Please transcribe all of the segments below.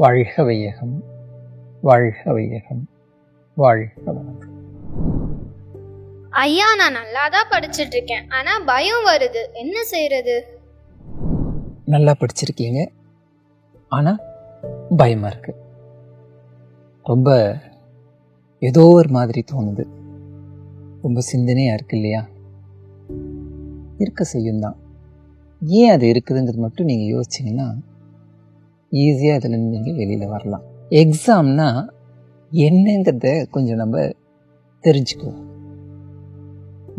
வாழ்க வையகம், வாழ்க வையகம், வாழ்க வளமுடன். ஐயா, நான் நல்லா தான் படிச்சுட்டு இருக்கேன், ஆனா பயம் வருது, என்ன செய்யறது? நல்லா படிச்சிருக்கீங்க, ஆனா பயமா இருக்கு. ரொம்ப ஏதோ ஒரு மாதிரி தோணுது, ரொம்ப சிந்தனையா இருக்கு இல்லையா? இருக்க செய்யும் தான். ஏன் அது இருக்குதுங்கிறது மட்டும் நீங்கள் யோசிச்சிங்கன்னா ஈஸியாக அதில் நீங்கள் வெளியில் வரலாம். எக்ஸாம்னா என்னங்கிறத கொஞ்சம் நம்ம தெரிஞ்சுக்குவோம்.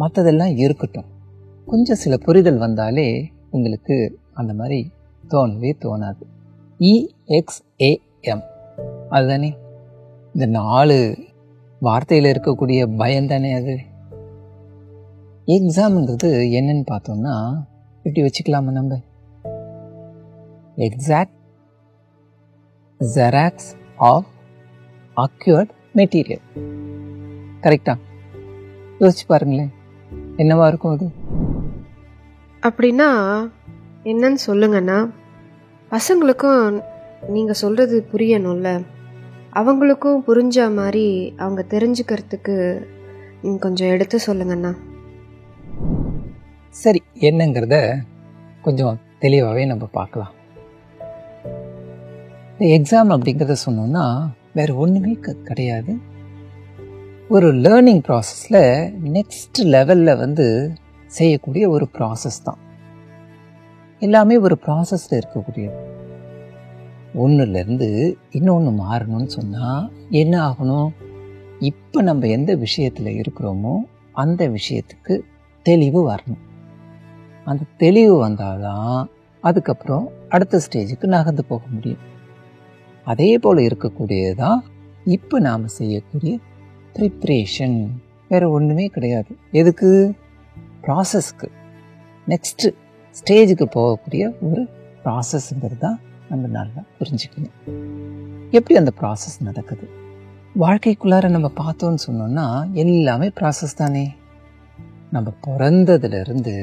மற்றதெல்லாம் இருக்கட்டும், கொஞ்சம் சில புரிதல் வந்தாலே உங்களுக்கு அந்த மாதிரி தோணவே தோணாது. EXAM அதுதானே இந்த 4 வார்த்தையில் இருக்கக்கூடிய பயம்தானே அது. எக்ஸாம்ங்கிறது என்னன்னு பார்த்தோம்னா இப்படி வச்சுக்கலாமா, நம்ம exact xerox of acquired material. கரெக்டா? யோசிச்சு பாருங்களேன், என்னவா இருக்கும் அது? அப்படின்னா என்னன்னு சொல்லுங்கண்ணா. பசங்களுக்கும் நீங்கள் சொல்கிறது புரியணும்ல, அவங்களுக்கும் புரிஞ்ச மாதிரி அவங்க தெரிஞ்சுக்கிறதுக்கு நீங்கள் கொஞ்சம் எடுத்து சொல்லுங்கண்ணா. சரி, என்னங்கிறத கொஞ்சம் தெளிவாகவே நம்ம பார்க்கலாம். இந்த எக்ஸாம் அப்படிங்கிறத சொன்னோம்னா வேறு ஒன்றுமே கிடையாது. ஒரு லேர்னிங் ப்ராசஸில் நெக்ஸ்ட் லெவலில் செய்யக்கூடிய ஒரு ப்ராசஸ் தான். எல்லாமே ஒரு ப்ராசஸில் இருக்கக்கூடியது. ஒன்றுலேருந்து இன்னொன்று மாறணும்னு சொன்னால் என்ன ஆகணும்? இப்போ நம்ம எந்த விஷயத்தில் இருக்கிறோமோ அந்த விஷயத்துக்கு தெளிவு வரணும். அந்த தெளிவு வந்தால்தான் அதுக்கப்புறம் அடுத்த ஸ்டேஜுக்கு நகர்ந்து போக முடியும். அதே போல் இருக்கக்கூடியது தான் இப்போ நாம் செய்யக்கூடிய ப்ரிப்ரேஷன். வேறு ஒன்றுமே கிடையாது. எதுக்கு? ப்ராசஸ்க்கு, நெக்ஸ்ட்டு ஸ்டேஜுக்கு போகக்கூடிய ஒரு ப்ராசஸ்ங்கிறது தான் நம்ம நல்லா புரிஞ்சுக்கணும். எப்படி அந்த ப்ராசஸ் நடக்குது? வாழ்க்கைக்குள்ளார நம்ம பார்த்தோன்னு சொன்னோம்னா எல்லாமே ப்ராசஸ் தானே. நம்ம பிறந்ததுலேருந்து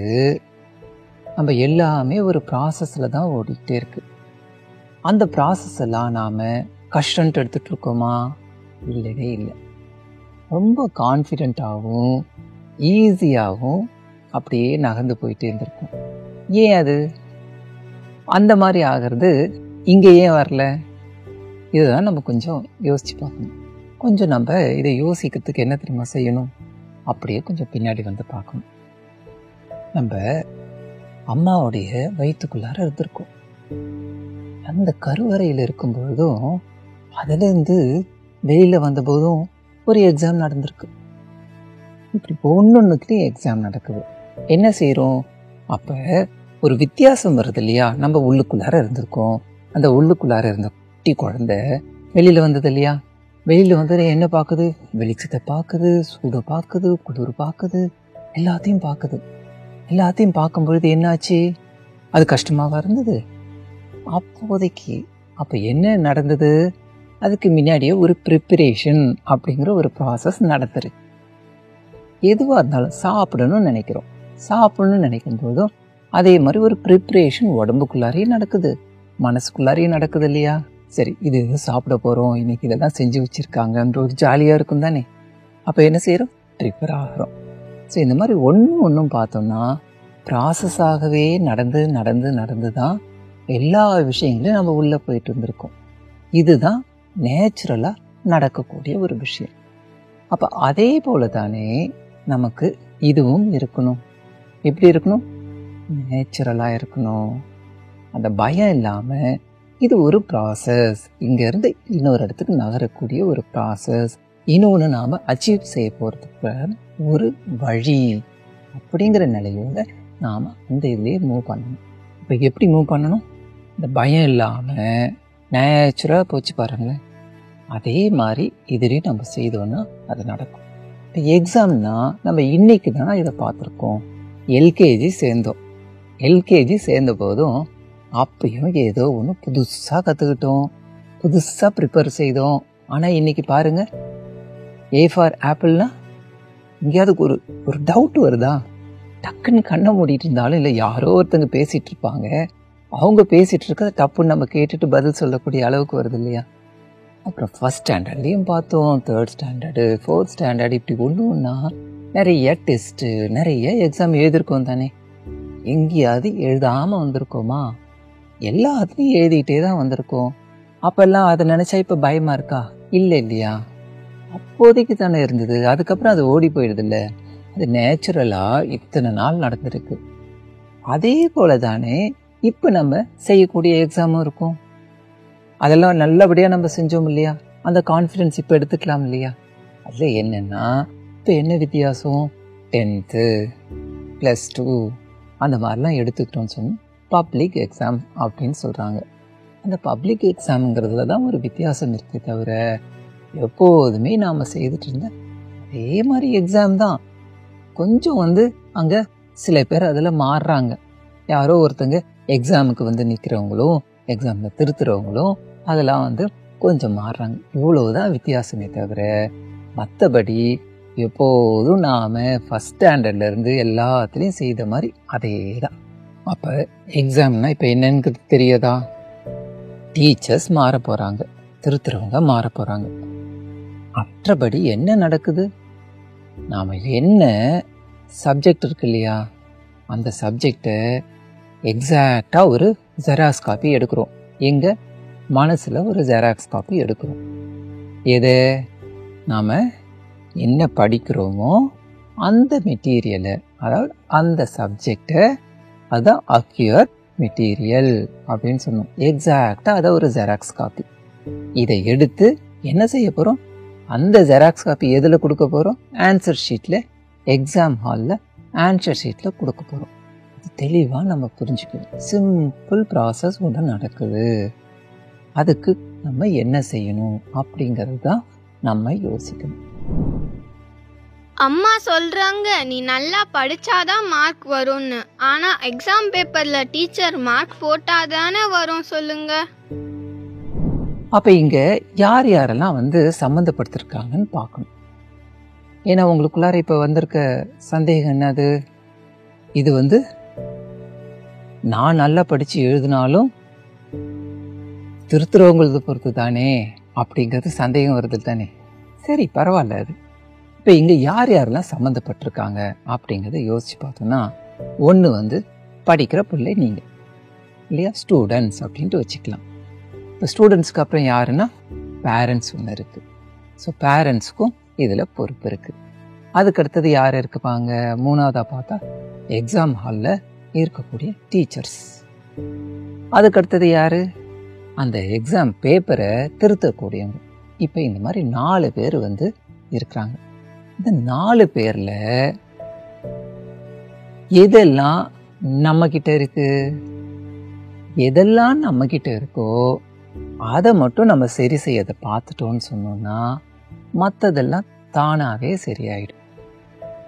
நம்ம எல்லாமே ஒரு ப்ராசஸில் தான் ஓடிக்கிட்டே இருக்கு. அந்த ப்ராசஸ் எல்லாம் நாம் கஷ்டம்ட்டு எடுத்துகிட்டு இருக்கோமா? இல்லவே இல்லை. ரொம்ப கான்ஃபிடென்ட்டாகவும் ஈஸியாகவும் அப்படியே நகர்ந்து போயிட்டே இருந்திருக்கும். ஏன் அது அந்த மாதிரி ஆகிறது இங்கே ஏன் வரல? இதுதான் நம்ம கொஞ்சம் யோசித்து பார்க்கணும். கொஞ்சம் நம்ம இதை யோசிக்கிறதுக்கு என்ன தெரியுமா செய்யணும்? அப்படியே கொஞ்சம் பின்னாடி பார்க்கணும். நம்ம அம்மாவுடைய வயிற்றுக்குள்ளார இருந்திருக்கோம். அந்த கருவறையில் இருக்கும் பொழுதும் அதுலேருந்து வெளியில் வந்தபோதும் ஒரு எக்ஸாம் நடந்திருக்கு. இப்படி ஒன்னொன்றுக்கிட்டையும் எக்ஸாம் நடக்குது. என்ன செய்கிறோம்? அப்போ ஒரு வித்தியாசம் வருது இல்லையா? நம்ம உள்ளுக்குள்ளார இருந்திருக்கோம். அந்த உள்ளுக்குள்ளார இருந்த குட்டி குழந்தை வெளியில் வந்தது இல்லையா? வெளியில் வந்து என்ன பார்க்குது? வெளிச்சத்தை பார்க்குது, சூடை பார்க்குது, குளிர் பார்க்குது, எல்லாத்தையும் பார்க்குது. எல்லாத்தையும் பார்க்கும்பொழுது என்னாச்சு? அது கஷ்டமாக இருந்தது அப்போதைக்கு. அப்போ என்ன நடந்தது? அதுக்கு முன்னாடியே ஒரு ப்ரிப்பரேஷன் அப்படிங்கிற ஒரு ப்ராசஸ் நடத்துரு. எதுவாக இருந்தாலும் சாப்பிடணும்னு நினைக்கிறோம். சாப்பிடணும்னு நினைக்கும் போதும் அதே மாதிரி ஒரு ப்ரிப்பரேஷன் உடம்புக்குள்ளாரையும் நடக்குது, மனசுக்குள்ளாரையும் நடக்குது இல்லையா? சரி, இது சாப்பிட போகிறோம், இன்னைக்கு இதெல்லாம் செஞ்சு வச்சுருக்காங்கன்ற ஒரு ஜாலியாக இருக்கும் தானே. அப்போ என்ன செய்கிறோம்? ப்ரிப்பேர் ஆகிறோம். ஸோ இந்த மாதிரி ஒன்றும் பார்த்தோம்னா ப்ராசஸாகவே நடந்து நடந்து நடந்து தான் எல்லா விஷயங்களையும் நம்ம உள்ளே போயிட்டு இருந்திருக்கோம். இதுதான் நேச்சுரலாக நடக்கக்கூடிய ஒரு விஷயம். அப்போ அதே போல தானே நமக்கு இதுவும் இருக்கணும். எப்படி இருக்கணும்? நேச்சுரலாக இருக்கணும். அந்த பயம் இல்லாமல் இது ஒரு ப்ராசஸ், இங்கேருந்து இன்னொரு இடத்துக்கு நகரக்கூடிய ஒரு ப்ராசஸ், இன்னொன்று நாம் அச்சீவ் செய்ய போகிறதுக்கு ஒரு வழி அப்படிங்கிற நிலையோட நாம் அந்த இதுலேயே மூவ் பண்ணணும். இப்போ எப்படி மூவ் பண்ணணும்? இந்த பயம் இல்லாமல் நேச்சுரலாக போச்சு பாருங்களேன். அதே மாதிரி இதுலேயும் நம்ம செய்தோன்னா அது நடக்கும். இப்போ எக்ஸாம்னா நம்ம இன்றைக்கி தான் இதை பார்த்துருக்கோம். எல்கேஜி சேர்ந்தோம். எல்கேஜி சேர்ந்த போதும் அப்பயும் ஏதோ ஒன்று புதுசாக கற்றுக்கிட்டோம், புதுசாக ப்ரிப்பேர் செய்தோம். ஆனால் இன்றைக்கி பாருங்கள், A ஃபார் ஆப்பிள்னா எங்கேயாவது ஒரு டவுட் வருதா? டக்குன்னு கண்ணை மூடிட்டு இருந்தாலும் இல்லை யாரோ ஒருத்தங்க பேசிகிட்டு இருப்பாங்க, அவங்க பேசிகிட்டு இருக்க தப்புன்னு நம்ம கேட்டுட்டு பதில் சொல்லக்கூடிய அளவுக்கு வருது இல்லையா? அப்புறம் ஃபஸ்ட் ஸ்டாண்டர்ட்லேயும் பார்த்தோம், 3rd ஸ்டாண்டர்டு, 4th ஸ்டாண்டர்டு, இப்படி ஒன்று ஒன்றா நிறைய டெஸ்ட்டு, நிறைய எக்ஸாம் எழுதியிருக்கோம் தானே. எங்கேயாவது எழுதாமல் வந்திருக்கோமா? எல்லாத்துலேயும் எழுதிக்கிட்டே தான் வந்திருக்கோம். அப்போல்லாம் அதை நினச்சா இப்போ பயமாக இருக்கா? இல்லை இல்லையா? அப்போதைக்கு தானே இருந்தது. அதுக்கப்புறம் அது ஓடி போயிடுதில்ல. அது நேச்சுரலாக இத்தனை நாள் நடந்திருக்கு. அதே போல தானே இப்போ நம்ம செய்யக்கூடிய எக்ஸாமும் இருக்கும். அதெல்லாம் நல்லபடியாக நம்ம செஞ்சோம் இல்லையா? அந்த கான்ஃபிடென்ஸ் இப்போ எடுத்துக்கலாம் இல்லையா? அதில் என்னென்னா, இப்போ என்ன வித்தியாசம்? 10th +2 அந்த மாதிரிலாம் எடுத்துக்கிட்டோன்னு சொன்னால் பப்ளிக் எக்ஸாம் அப்படின்னு சொல்கிறாங்க. அந்த பப்ளிக் எக்ஸாமுங்கிறதுல தான் ஒரு வித்தியாசம் இருக்கே தவிர, எப்போதுமே நாம் செய்துட்டு இருந்த அதே மாதிரி எக்ஸாம் தான். கொஞ்சம் அங்கே சில பேர் அதில் மாறுறாங்க. யாரோ ஒருத்தங்க எக்ஸாமுக்கு நிற்கிறவங்களும் எக்ஸாமில் திருத்துறவங்களும் அதெல்லாம் கொஞ்சம் மாறுறாங்க. இவ்வளவுதான் வித்தியாசமே தவிர, மற்றபடி எப்போதும் நாம் ஃபஸ்ட் ஸ்டாண்டர்ட்லேருந்து எல்லாத்துலேயும் செய்த மாதிரி அதே தான். அப்போ எக்ஸாம்னா இப்போ என்னன்னு தெரியாதா? டீச்சர்ஸ் மாற போகிறாங்க, திருத்துறவங்க மாற போகிறாங்க. மற்றபடி என்ன நடக்குது? நாம் என்ன சப்ஜெக்ட் இருக்கு இல்லையா, அந்த சப்ஜெக்டை எக்ஸாக்டாக ஒரு ஜெராக்ஸ் காப்பி எடுக்கிறோம். எங்கள் மனசில் ஒரு ஜெராக்ஸ் காப்பி எடுக்கிறோம். எது நாம் என்ன படிக்கிறோமோ அந்த மெட்டீரியலை, அதாவது அந்த சப்ஜெக்டை, அதுதான் அக்யூர் மெட்டீரியல் அப்படின்னு சொன்னோம். எக்ஸாக்டாக அதை ஒரு ஜெராக்ஸ் காப்பி. இதை எடுத்து என்ன செய்ய போகிறோம்? அந்த ஜெராக்ஸ் காப்பி எதில் கொடுக்க போகிறோம்? ஆன்சர் ஷீட்டில், எக்ஸாம் ஹாலில் ஆன்சர் ஷீட்டில் கொடுக்க போகிறோம். இது தெளிவாக நம்ம புரிஞ்சுக்கணும். சிம்பிள் ப்ராசஸ் ஒன்று நடக்குது. அதுக்கு நம்ம என்ன செய்யணும் அப்படிங்கிறது தான் நம்ம யோசிக்கணும். அம்மா சொல்றாங்க நீ நல்லா படிச்சாதான் மார்க் வரும்னு. ஆனா எக்ஸாம் பேப்பர்ல டீச்சர் மார்க் போட்டாதானே வரும் சொல்லுங்க. அப்ப இங்க யார் யாரெல்லாம் சம்மந்தப்படுத்திருக்காங்கன்னு பார்க்கணும். ஏன்னா உங்களுக்குள்ளார இப்ப வந்திருக்க சந்தேகம் என்னது? இது நான் நல்லா படிச்சு எழுதினாலும் திருத்துறவங்களது பொறுத்து தானே அப்படிங்கிறது சந்தேகம் வருது தானே. சரி, பரவாயில்ல. அது இப்போ இங்கே யார் யாரெல்லாம் சம்மந்தப்பட்டிருக்காங்க அப்படிங்கிறத யோசிச்சு பார்த்தோன்னா, ஒன்று படிக்கிற பிள்ளை நீங்கள் இல்லையா, ஸ்டூடெண்ட்ஸ் அப்படின்ட்டு வச்சுக்கலாம். இப்போ ஸ்டூடெண்ட்ஸ்க்கு அப்புறம் யாருன்னா பேரண்ட்ஸ் ஒன்று இருக்குது. ஸோ பேரண்ட்ஸுக்கும் இதில் பொறுப்பு இருக்குது. அதுக்கடுத்தது யார் இருக்குப்பாங்க? மூணாவதாக பார்த்தா எக்ஸாம் ஹாலில் இருக்கக்கூடிய டீச்சர்ஸ். அதுக்கடுத்தது யார்? அந்த எக்ஸாம் பேப்பரை திருத்தக்கூடியவங்க. இப்போ இந்த மாதிரி 4 பேர் இருக்கிறாங்க. இந்த 4 பேரில் எதெல்லாம் நம்மக்கிட்ட இருக்கு, எதெல்லாம் நம்மக்கிட்ட இருக்கோ அதை மட்டும் நம்ம சரி செய்யதை பார்த்துட்டோன்னு சொன்னோம்னா மற்றதெல்லாம் தானாகவே சரியாயிடும்.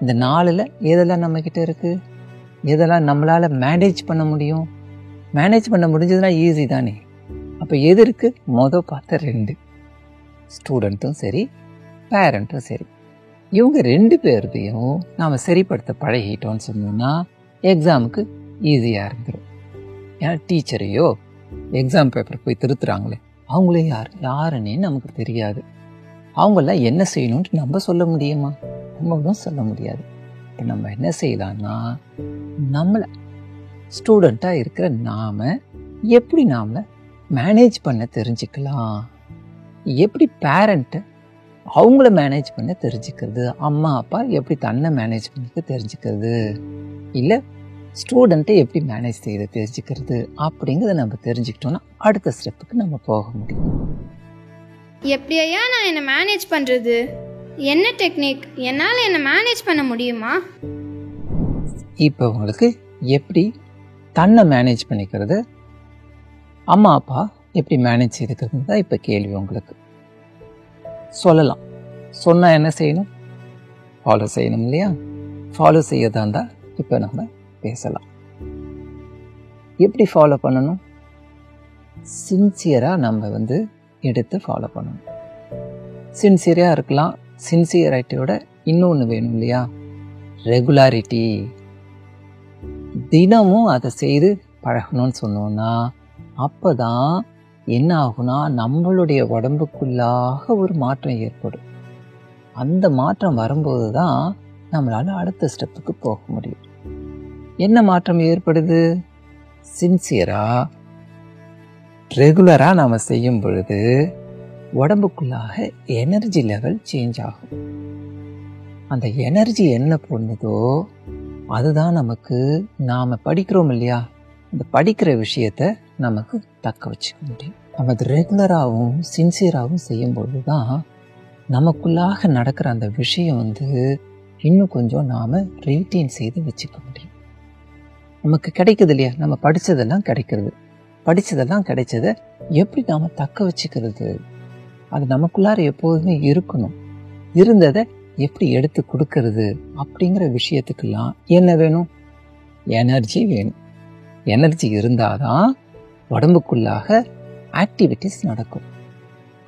இந்த 4ல் எதெல்லாம் நம்மக்கிட்ட இருக்கு, எதெல்லாம் நம்மளால் மேனேஜ் பண்ண முடியும். மேனேஜ் பண்ண முடிஞ்சதுன்னா ஈஸி தானே. அப்போ எது இருக்குது? பார்த்தா 2, ஸ்டூடெண்ட்டும் சரி பேரண்ட்டும் சரி. இவங்க 2 பேர்தையும் நாம் சரிப்படுத்த பழகிட்டோன்னு சொன்னோம்னா எக்ஸாமுக்கு ஈஸியாக இருந்துடும். ஏன்னா டீச்சரையோ எக்ஸாம் பேப்பரை போய் திருத்துறாங்களே, அவங்களே யாருன்னே நமக்கு தெரியாது. அவங்களாம் என்ன செய்யணும்னு நம்ம சொல்ல முடியுமா? நம்மளும் சொல்ல முடியாது. இப்போ நம்ம என்ன செய்யலாம்னா, நம்மளை ஸ்டூடெண்ட்டாக இருக்கிற நாம் எப்படி நாம் மேனேஜ் பண்ண தெரிஞ்சுக்கலாம், எப்படி பேரண்ட்டை அவங்கள மேனேஜ் பண்ண தெரிஞ்சுக்கிறது, அம்மா அப்பா எப்படி தன்னை மேனேஜ் பண்ணிக்க தெரிஞ்சுக்கிறது, இல்லை ஸ்டூடெண்ட்டை எப்படி மேனேஜ் செய்ய தெரிஞ்சுக்கிறது அப்படிங்கிறத நம்ம தெரிஞ்சுக்கிட்டோன்னா அடுத்த ஸ்டெப்புக்கு நம்ம போக முடியும். எப்படியா நான் என்னை மேனேஜ் பண்ணுறது? என்ன டெக்னிக்? என்னால் என்னை மேனேஜ் பண்ண முடியுமா? இப்போ உங்களுக்கு எப்படி தன்னை மேனேஜ் பண்ணிக்கிறது, அம்மா அப்பா எப்படி மேனேஜ் செய்துக்கிறது தான் இப்போ கேள்வி. உங்களுக்கு சொல்லலாம். சொன்னால் என்ன செய்யணும்? ஃபாலோ செய்யணும் இல்லையா? ஃபாலோ செய்யறதா இருந்தால் இப்போ நம்ம பேசலாம். எப்படி ஃபாலோ பண்ணணும்? சின்சியராக நம்ம எடுத்து ஃபாலோ பண்ணணும். சின்சியராக இருக்கலாம். சின்சியரிட்டியோட இன்னொன்று வேணும் இல்லையா? ரெகுலாரிட்டி. தினமும் அதை செய்து பழகணும்னு சொன்னோன்னா அப்போ தான் என்ன ஆகுனா நம்மளுடைய உடம்புக்குள்ளாக ஒரு மாற்றம் ஏற்படும். அந்த மாற்றம் வரும்போது தான் நம்மளால் அடுத்த ஸ்டெப்புக்கு போக முடியும். என்ன மாற்றம் ஏற்படுது? சின்சியராக ரெகுலராக நாம் செய்யும் பொழுது உடம்புக்குள்ளாக எனர்ஜி லெவல் சேஞ்ச் ஆகும். அந்த எனர்ஜி என்ன பண்ணுதோ அதுதான் நமக்கு நாம் படிக்கிறோம் இல்லையா, அந்த படிக்கிற விஷயத்த நமக்கு தக்க வச்சுக்க முடியும். நம்ம அது ரெகுலராகவும் சின்சியராகவும் செய்யும்பொழுது தான் நமக்குள்ளாக நடக்கிற அந்த விஷயம் இன்னும் கொஞ்சம் நாம் ரீட்டைன் செய்து வச்சுக்க முடியும். நமக்கு கிடைக்குது இல்லையா, நம்ம படித்ததெல்லாம் கிடைக்கிறது, படித்ததெல்லாம் கிடைச்சதை எப்படி நாம் தக்க வச்சுக்கிறது, அது நமக்குள்ளார எப்போதுமே இருக்கணும். இருந்ததை எப்படி எடுத்து கொடுக்கறது அப்படிங்கிற விஷயத்துக்கெல்லாம் என்ன வேணும்? எனர்ஜி வேணும். எனர்ஜி இருந்தாதான் உடம்புக்குள்ளாக ஆக்டிவிட்டிஸ் நடக்கும்.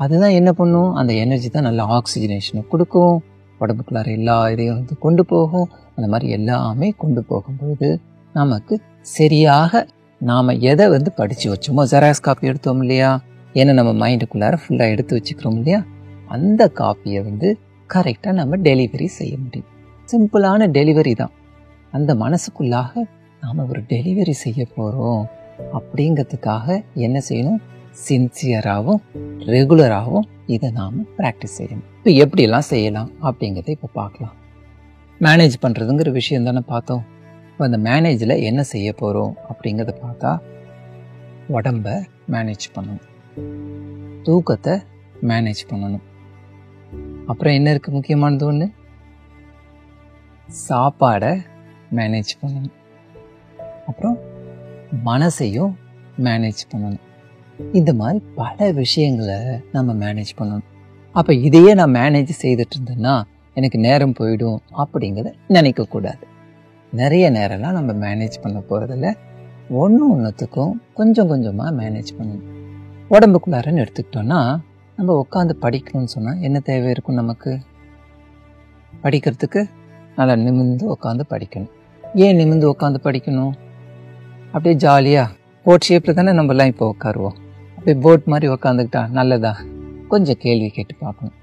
அதுதான் என்ன பண்ணும்? அந்த எனர்ஜி தான் நல்ல ஆக்சிஜனேஷனை கொடுக்கும், உடம்புக்குள்ளார எல்லா இதையும் கொண்டு போகும். அந்த மாதிரி எல்லாமே கொண்டு போகும்பொழுது நமக்கு சரியாக நாம் எதை படித்து வச்சோமோ, ஜெராக்ஸ் காப்பி எடுத்தோம் இல்லையா, ஏன்னா நம்ம மைண்டுக்குள்ளார ஃபுல்லாக எடுத்து வச்சுக்கிறோம் இல்லையா, அந்த காப்பியை கரெக்டாக நம்ம டெலிவரி செய்ய முடியும். சிம்பிளான டெலிவரி தான். அந்த மனசுக்குள்ளாக நாம் ஒரு டெலிவரி செய்ய போகிறோம் அப்படிங்கிறதுக்காக என்ன செய்யணும்? சின்சியராகவும் ரெகுலராகவும் இதை நாம் ப்ராக்டிஸ் செய்யணும். இப்போ எப்படியெல்லாம் செய்யலாம் அப்படிங்கிறத இப்போ பார்க்கலாம். மேனேஜ் பண்ணுறதுங்கிற விஷயம் தானே பார்த்தோம். இப்போ அந்த மேனேஜில் என்ன செய்ய போகிறோம் அப்படிங்கிறத பார்த்தா, உடம்பை மேனேஜ் பண்ணணும், தூக்கத்தை மேனேஜ் பண்ணணும், அப்புறம் என்ன இருக்குது முக்கியமானது ஒன்று, சாப்பாடை மேனேஜ் பண்ணணும், அப்புறம் மனசையும் மேனேஜ் பண்ணணும். இந்த மாதிரி பல விஷயங்களை நம்ம மேனேஜ் பண்ணணும். அப்போ இதையே நான் மேனேஜ் செய்துட்டு இருந்தேன்னா எனக்கு நேரம் போயிடும் அப்படிங்கிறத நினைக்கக்கூடாது. நிறைய நேரம்லாம் நம்ம மேனேஜ் பண்ண போகிறதில்ல, ஒன்றுத்துக்கும் கொஞ்சம் கொஞ்சமாக மேனேஜ் பண்ணணும். உடம்புக்குள்ளாரன்னு எடுத்துக்கிட்டோன்னா, நம்ம உட்காந்து படிக்கணும்னு சொன்னால் என்ன தேவை இருக்கும்? நமக்கு படிக்கிறதுக்கு நல்லா நிமிர்ந்து உட்காந்து படிக்கணும். ஏன் நிமிர்ந்து உட்காந்து படிக்கணும்? அப்படியே ஜாலியாக போட் ஷேப்பில் தானே நம்மலாம் இப்போ உட்காருவோம். அப்படியே போட் மாதிரி உட்காந்துக்கிட்டா நல்லதா? கொஞ்சம் கேள்வி கேட்டு பார்க்கணும்.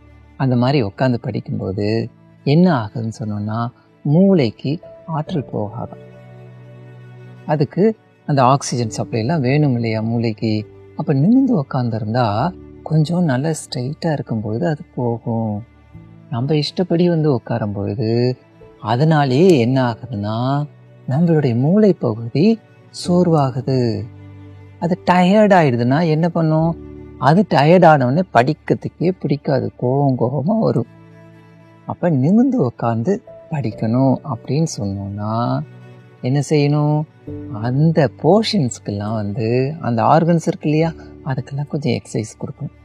அந்த மாதிரி உட்காந்து படிக்கும்போது என்ன ஆகுதுன்னு சொன்னோன்னா, மூளைக்கு ஆற்றல் போகாது. அதுக்கு அந்த ஆக்சிஜன் சப்ளைலாம் வேணும் இல்லையா மூளைக்கு. அப்போ நிமிர்ந்து உட்காந்துருந்தா கொஞ்சம் நல்லா ஸ்ட்ரைட்டாக இருக்கும்பொழுது அது போகும். நம்ம இஷ்டப்படி உட்காரும் பொழுது அதனாலேயே என்ன ஆகுதுன்னா, நம்மளுடைய மூளை பகுதி சோர்வாகுது, அது டயர்ட் ஆயிடுதுன்னா என்ன பண்ணும்? அது டயர்ட் ஆனவுடனே படிக்கிறதுக்கே பிடிக்காது, கோபமாக வரும். அப்போ நிமிர்ந்து உட்காந்து படிக்கணும் அப்படின்னு சொன்னோன்னா என்ன செய்யணும்? அந்த போர்ஷன்ஸ்க்கெல்லாம் அந்த ஆர்கன்ஸ் இருக்கு இல்லையா, அதுக்கெல்லாம் கொஞ்சம் எக்ஸசைஸ் கொடுக்கணும்.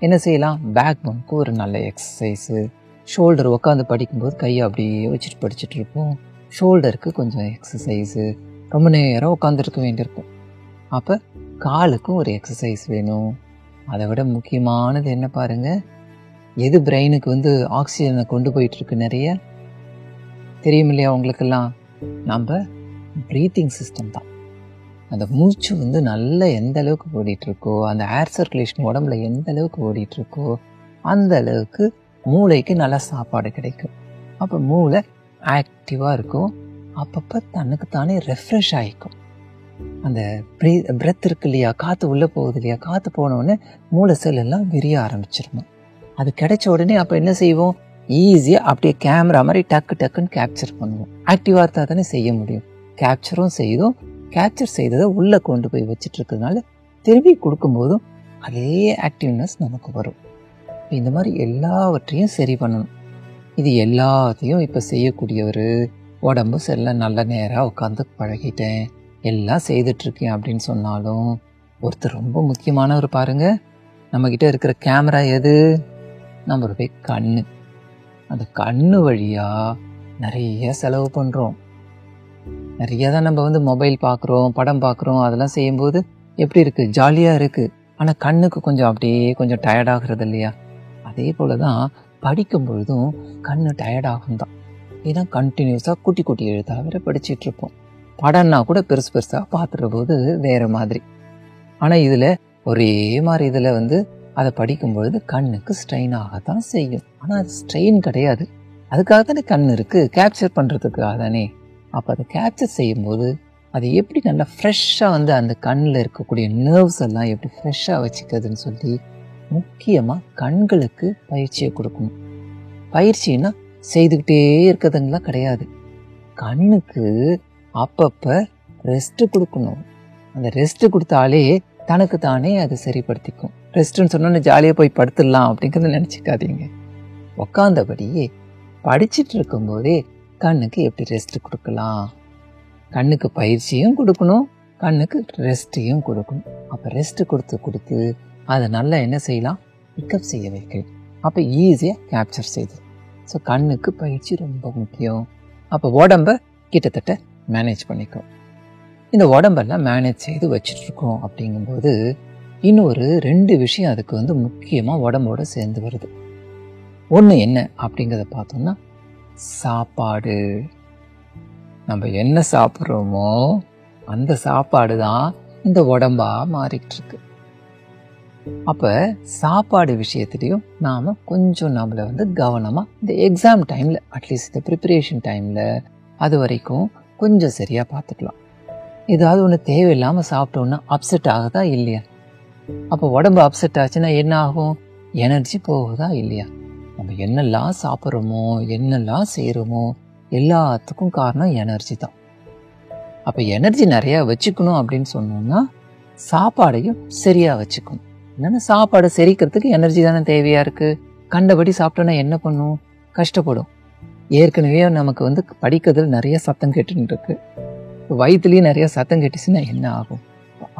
என்ன செய்யலாம்? பேக் போனுக்கு ஒரு நல்ல எக்ஸசைஸு, ஷோல்டர் உட்காந்து படிக்கும்போது கையை அப்படியே வச்சுட்டு படிச்சுட்டு இருப்போம், ஷோல்டருக்கு கொஞ்சம் எக்ஸசைஸு, ரொம்ப நேரம் உட்காந்துருக்க வேண்டியிருக்கும். அப்போ காலுக்கும் ஒரு எக்ஸசைஸ் வேணும். அதை விட முக்கியமானது என்ன பாருங்கள், எது பிரெயினுக்கு ஆக்சிஜனை கொண்டு போயிட்டுருக்கு நிறைய தெரியும் இல்லையா உங்களுக்கெல்லாம்? நம்ம ப்ரீத்திங் சிஸ்டம் தான். அந்த மூச்சு நல்ல எந்த அளவுக்கு ஓடிட்டுருக்கோ, அந்த ஏர் சர்க்குலேஷன் உடம்புல எந்த அளவுக்கு ஓடிட்டுருக்கோ அந்த அளவுக்கு மூளைக்கு நல்லா சாப்பாடு கிடைக்கும். அப்போ மூளை ஆக்டிவாக இருக்கும், அப்பப்போ தனக்குத்தானே ரெஃப்ரெஷ் ஆகிக்கும். அந்த பிரெத் இருக்கு இல்லையா, காற்று உள்ளே போகுது இல்லையா, காற்று போனோடனே மூளை செல் எல்லாம் விரிய ஆரம்பிச்சிருக்கும். அது கிடைச்ச உடனே அப்போ என்ன செய்வோம்? ஈஸியாக அப்படியே கேமரா மாதிரி டக்குன்னு கேப்சர் பண்ணுவோம். ஆக்டிவாக இருந்தால் தானே செய்ய முடியும். கேப்சரும் செய்தோம், கேப்சர் செய்ததை உள்ளே கொண்டு போய் வச்சுட்டு இருக்கிறதுனால திரும்பி கொடுக்கும்போதும் அதே ஆக்டிவ்னஸ் நமக்கு வரும். இந்த மாதிரி எல்லாவற்றையும் சரி பண்ணணும். இது எல்லாத்தையும் இப்போ செய்யக்கூடியவர் உடம்பு செல்ல நல்ல நேராக உட்காந்து பழகிட்டேன், எல்லாம் செய்துட்ருக்கேன் அப்படின்னு சொன்னாலும் ஒருத்தர் ரொம்ப முக்கியமானவர் பாருங்கள். நம்மக்கிட்ட இருக்கிற கேமரா எது? நம்மளுடைய கண்ணு. அந்த கண்ணு வழியாக நிறைய செலவு பண்ணுறோம். நிறைய தான் நம்ம மொபைல் பார்க்குறோம், படம் பார்க்குறோம், அதெல்லாம் செய்யும்போது எப்படி இருக்குது? ஜாலியாக இருக்குது. ஆனால் கண்ணுக்கு கொஞ்சம் டயர்டாகிறது இல்லையா? அதே போல் தான் படிக்கும் பொழுதும் கண்ணு டயர்டாகும் தான். ஏன்னா கண்டினியூஸாக குட்டி எழுத்தாக வேற படிச்சுட்ருப்போம். படம்னா கூட பெருசு பெருசாக பார்த்துற போது வேறு மாதிரி. ஆனால் இதில் ஒரே மாதிரி இதில் வந்து அதை படிக்கும்பொழுது கண்ணுக்கு ஸ்ட்ரெயின் ஆகத்தான் செய்யும். ஆனால் அது ஸ்ட்ரெயின் கிடையாது, அதுக்காக தானே கண் இருக்குது, கேப்சர் பண்ணுறதுக்காக தானே. அப்போ அதை கேப்சர் செய்யும்போது அது எப்படி நல்லா ஃப்ரெஷ்ஷாக வந்து அந்த கண்ணில் இருக்கக்கூடிய நர்வ்ஸ் எல்லாம் எப்படி ஃப்ரெஷ்ஷாக வச்சுக்கிறதுன்னு சொல்லி முக்கியமாக கண்களுக்கு பயிற்சியை கொடுக்கணும். பயிற்சின்னா செய்துக்கிட்டே இருக்கிறதுங்களா கிடையாது, கண்ணுக்கு அப்பப்போ ரெஸ்ட்டு கொடுக்கணும். அந்த ரெஸ்ட்டு கொடுத்தாலே தனக்கு தானே அது சரிப்படுத்திக்கும். ரெஸ்ட்டுன்னு சொன்னோன்னு ஜாலியாக போய் படுத்துடலாம் அப்படிங்கிறத நினச்சிக்காதீங்க. உக்காந்தபடியே படிச்சுட்டு இருக்கும்போதே கண்ணுக்கு எப்படி ரெஸ்ட்டு கொடுக்கலாம், கண்ணுக்கு பயிற்சியும் கொடுக்கணும், கண்ணுக்கு ரெஸ்ட்டையும் கொடுக்கணும். அப்போ ரெஸ்ட்டு கொடுத்து அதை நல்லா என்ன செய்யலாம், பிக்கப் செய்ய வைக்கலாம். அப்போ ஈஸியாக கேப்சர் செய்யுது. ஸோ கண்ணுக்கு பயிற்சி ரொம்ப முக்கியம். அப்போ உடம்பை கிட்டத்தட்ட மேனேஜ் பண்ணிக்கும். இந்த உடம்பெல்லாம் மேனேஜ் செய்து வச்சிட்ருக்கோம் அப்படிங்கும்போது இன்னொரு 2 விஷயம் அதுக்கு வந்து முக்கியமாக உடம்போடு சேர்ந்து வருது. ஒன்று என்ன அப்படிங்கிறத பார்த்தோம்னா சாப்பாடு. நம்ம என்ன சாப்பிட்றோமோ அந்த சாப்பாடு தான் இந்த உடம்பாக மாறிக்கிட்டு இருக்கு. அப்போ சாப்பாடு விஷயத்துலையும் நாம் கொஞ்சம் நம்மளை வந்து கவனமாக இந்த எக்ஸாம் டைமில், அட்லீஸ்ட் இந்த ப்ரிப்பரேஷன் டைமில் அது வரைக்கும் கொஞ்சம் சரியாக பார்த்துக்கலாம். ஏதாவது ஒன்று தேவையில்லாமல் சாப்பிட்டோன்னா அப்செட் ஆகுதா இல்லையா? அப்போ உடம்பு அப்செட் ஆச்சுன்னா என்ன ஆகும், எனர்ஜி போகுதா இல்லையா? நம்ம என்னெல்லாம் சாப்பிட்றோமோ என்னெல்லாம் செய்கிறோமோ எல்லாத்துக்கும் காரணம் எனர்ஜி தான். அப்போ எனர்ஜி நிறையா வச்சுக்கணும் அப்படின்னு சொன்னோம்னா சாப்பாடையும் சரியாக வச்சுக்கணும். என்னென்னா சாப்பாடை செரிக்கிறதுக்கு எனர்ஜி தானே தேவையாக இருக்குது. கண்டபடி சாப்பிட்டோன்னா என்ன பண்ணும், கஷ்டப்படும். ஏற்கனவே நமக்கு வந்து படிக்கிறதுல நிறைய சத்தம் கேட்டுன்னு இருக்கு, வயிற்றுலேயும் நிறைய சத்தம் கேட்டுச்சுன்னா என்ன ஆகும்,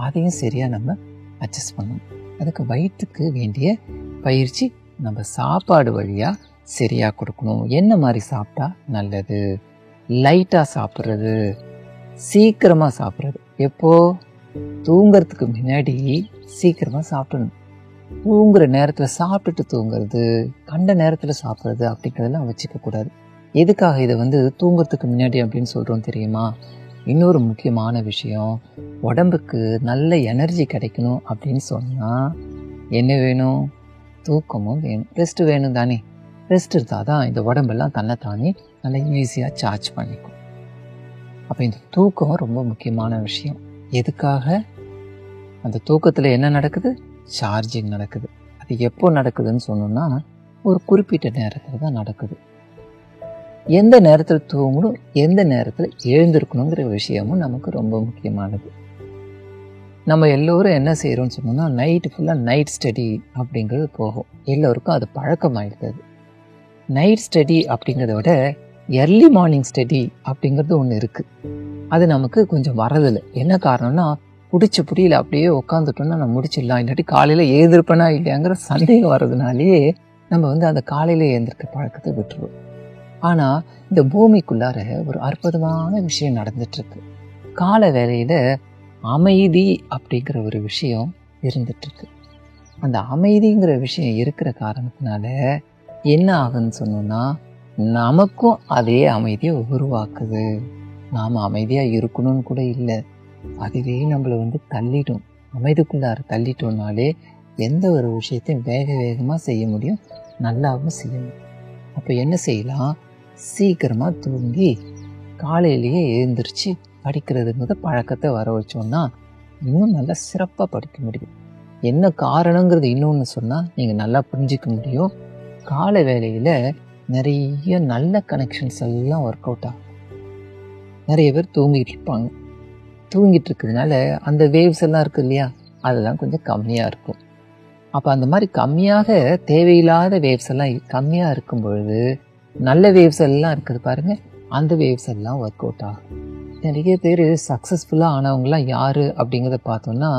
அதையும் சரியாக நம்ம அட்ஜஸ்ட் பண்ணணும். அதுக்கு வயிற்றுக்கு வேண்டிய பயிற்சி நம்ம சாப்பாடு வழியாக சரியாக கொடுக்கணும். என்ன மாதிரி சாப்பிட்டா நல்லது, லைட்டாக சாப்பிட்றது, சீக்கிரமாக சாப்பிட்றது. எப்போ தூங்கிறதுக்கு முன்னாடி சீக்கிரமாக சாப்பிடணும். தூங்குற நேரத்தில் சாப்பிட்டுட்டு தூங்குறது, கண்ட நேரத்தில் சாப்பிட்றது அப்படிங்கிறதெல்லாம் வச்சுக்கக்கூடாது. எதுக்காக இதை வந்து தூங்குறதுக்கு முன்னாடி அப்படின்னு சொல்கிறோம் தெரியுமா? இன்னொரு முக்கியமான விஷயம், உடம்புக்கு நல்ல எனர்ஜி கிடைக்கணும் அப்படின்னு சொன்னால் என்ன வேணும், தூக்கமும் வேணும், ரெஸ்ட் வேணும் தானே. ரெஸ்ட் இருந்தால் தான் இந்த உடம்பெல்லாம் தன்னைத்தானே நல்லா ஈஸியாக சார்ஜ் பண்ணிக்கும். அப்போ இந்த தூக்கம் ரொம்ப முக்கியமான விஷயம். எதுக்காக? அந்த தூக்கத்தில் என்ன நடக்குது, சார்ஜிங் நடக்குது. அது எப்போ நடக்குதுன்னு சொன்னோம்னா ஒரு குறிப்பிட்ட நேரத்தில் தான் நடக்குது. எந்த நேரத்தில் தூங்கணும், எந்த நேரத்தில் எழுந்திருக்கணுங்கிற விஷயமும் நமக்கு ரொம்ப முக்கியமானது. நம்ம எல்லோரும் என்ன செய்கிறோம்னு சொன்னோம்னா நைட்டு ஃபுல்லாக நைட் ஸ்டடி அப்படிங்கிறது போகும். எல்லோருக்கும் அது பழக்கமாகிடுது. நைட் ஸ்டடி அப்படிங்கிறத விட எர்லி மார்னிங் ஸ்டடி அப்படிங்கிறது ஒன்று இருக்குது. அது நமக்கு கொஞ்சம் வரதில்லை. என்ன காரணம்னா பிடிச்ச புடியில் அப்படியே உட்காந்துட்டோம்னா நம்ம முடிச்சிடலாம், இல்லாட்டி காலையில் எழுந்திருப்பேனா இல்லையாங்கிற சந்தேகம் வர்றதுனாலேயே நம்ம வந்து அந்த காலையில் எழுந்திருக்க பழக்கத்தை விட்டுருவோம். ஆனால் இந்த பூமிக்குள்ளார ஒரு அற்புதமான விஷயம் நடந்துட்டுருக்கு. கால வேளையில் அமைதி அப்படிங்கிற ஒரு விஷயம் இருந்துட்டுருக்கு. அந்த அமைதிங்கிற விஷயம் இருக்கிற காரணத்தினால என்ன ஆகுன்னு சொன்னோம்னா நமக்கும் அதே அமைதியை உருவாக்குது. நாம் அமைதியாக இருக்கணும்னு கூட இல்லை, அதுவே நம்மளை வந்து தள்ளிடும். அமைதிக்குள்ளார தள்ளிட்டோம்னாலே எந்த ஒரு விஷயத்தையும் வேக வேகமாக செய்ய முடியும், நல்லாவும் செய்யணும். அப்போ என்ன செய்யலாம், சீக்கிரமாக தூங்கி காலையிலேயே எழுந்திரிச்சு படிக்கிறதுங்கிற பழக்கத்தை வர வச்சோன்னா இன்னும் நல்லா சிறப்பாக படிக்க முடியும். என்ன காரணங்கிறது இன்னொன்று சொன்னால் நீங்கள் நல்லா புரிஞ்சிக்க முடியும். காலை வேளையில் நிறைய நல்ல கனெக்ஷன்ஸ் எல்லாம் ஒர்க் அவுட் ஆகும். நிறைய பேர் தூங்கிட்டு இருப்பாங்க. தூங்கிட்டு இருக்கிறதுனால அந்த வேவ்ஸ் எல்லாம் இருக்குது இல்லையா, அதெல்லாம் கொஞ்சம் கம்மியாக இருக்கும். அப்போ அந்த மாதிரி கம்மியாக தேவையில்லாத வேவ்ஸ் எல்லாம் கம்மியாக இருக்கும் பொழுது நல்ல வேவ்ஸ் எல்லாம் இருக்குது பாருங்கள், அந்த வேவ்ஸ் எல்லாம் ஒர்க் அவுட் ஆகும். நிறைய பேர் சக்ஸஸ்ஃபுல்லாக ஆனவங்களாம் யார் அப்படிங்கிறத பார்த்தோன்னா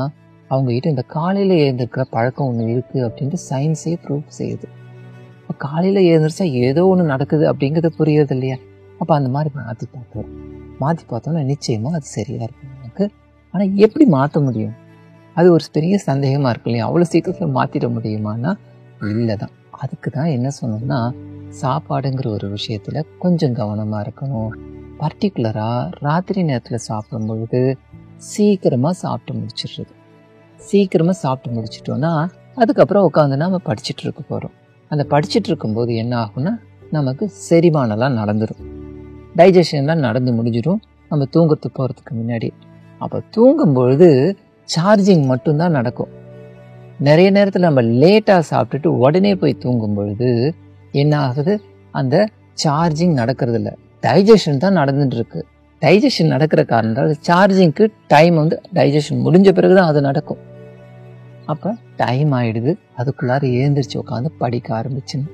அவங்ககிட்ட இந்த காலையில் எழுந்திருக்கிற பழக்கம் ஒன்று இருக்குது அப்படின்ட்டு சயின்ஸே ப்ரூவ் செய்யுது. இப்போ காலையில் எழுந்திரிச்சா ஏதோ ஒன்று நடக்குது அப்படிங்கிறது புரியுறது இல்லையா? அப்போ அந்த மாதிரி மாற்றி பார்த்தோன்னா நிச்சயமாக அது சரியாக இருக்கும் நமக்கு. ஆனால் எப்படி மாற்ற முடியும், அது ஒரு பெரிய சந்தேகமாக இருக்கு இல்லையா? அவ்வளோ சீக்கிரத்தில் மாற்றிட முடியுமானா இல்லை தான். அதுக்கு தான் என்ன சொன்னோம்னா சாப்பாடுங்கிற ஒரு விஷயத்தில் கொஞ்சம் கவனமாக இருக்கணும். பர்டிகுலராக ராத்திரி நேரத்தில் சாப்பிடும் பொழுது சீக்கிரமாக சாப்பிட்டு முடிச்சிடுறது. சீக்கிரமாக சாப்பிட்டு முடிச்சிட்டோன்னா அதுக்கப்புறம் உட்காந்து நம்ம படிச்சுட்டு இருக்க போகிறோம். அந்த படிச்சுட்டு இருக்கும்போது என்ன ஆகும்னா நமக்கு செரிமானம்லாம் நடந்துடும், டைஜஷன்லாம் நடந்து முடிஞ்சிடும் நம்ம தூங்கத்துக்கு போகிறதுக்கு முன்னாடி. அப்போ தூங்கும் பொழுது சார்ஜிங் மட்டும்தான் நடக்கும். நிறைய நேரத்தில் நம்ம லேட்டாக சாப்பிட்டுட்டு உடனே போய் தூங்கும் பொழுது என்ன ஆகுது, அந்த சார்ஜிங் நடக்கிறது இல்லை, டைஜஷன் தான் நடந்துட்டு இருக்கு. டைஜஷன் நடக்கிற காரணத்தால் சார்ஜிங்க்கு டைம் வந்து டைஜஷன் முடிஞ்ச பிறகு தான் அது நடக்கும். அப்போ டைம் ஆகிடுது, அதுக்குள்ளார எழுந்திரிச்சு உட்காந்து படிக்க ஆரம்பிச்சுன்னு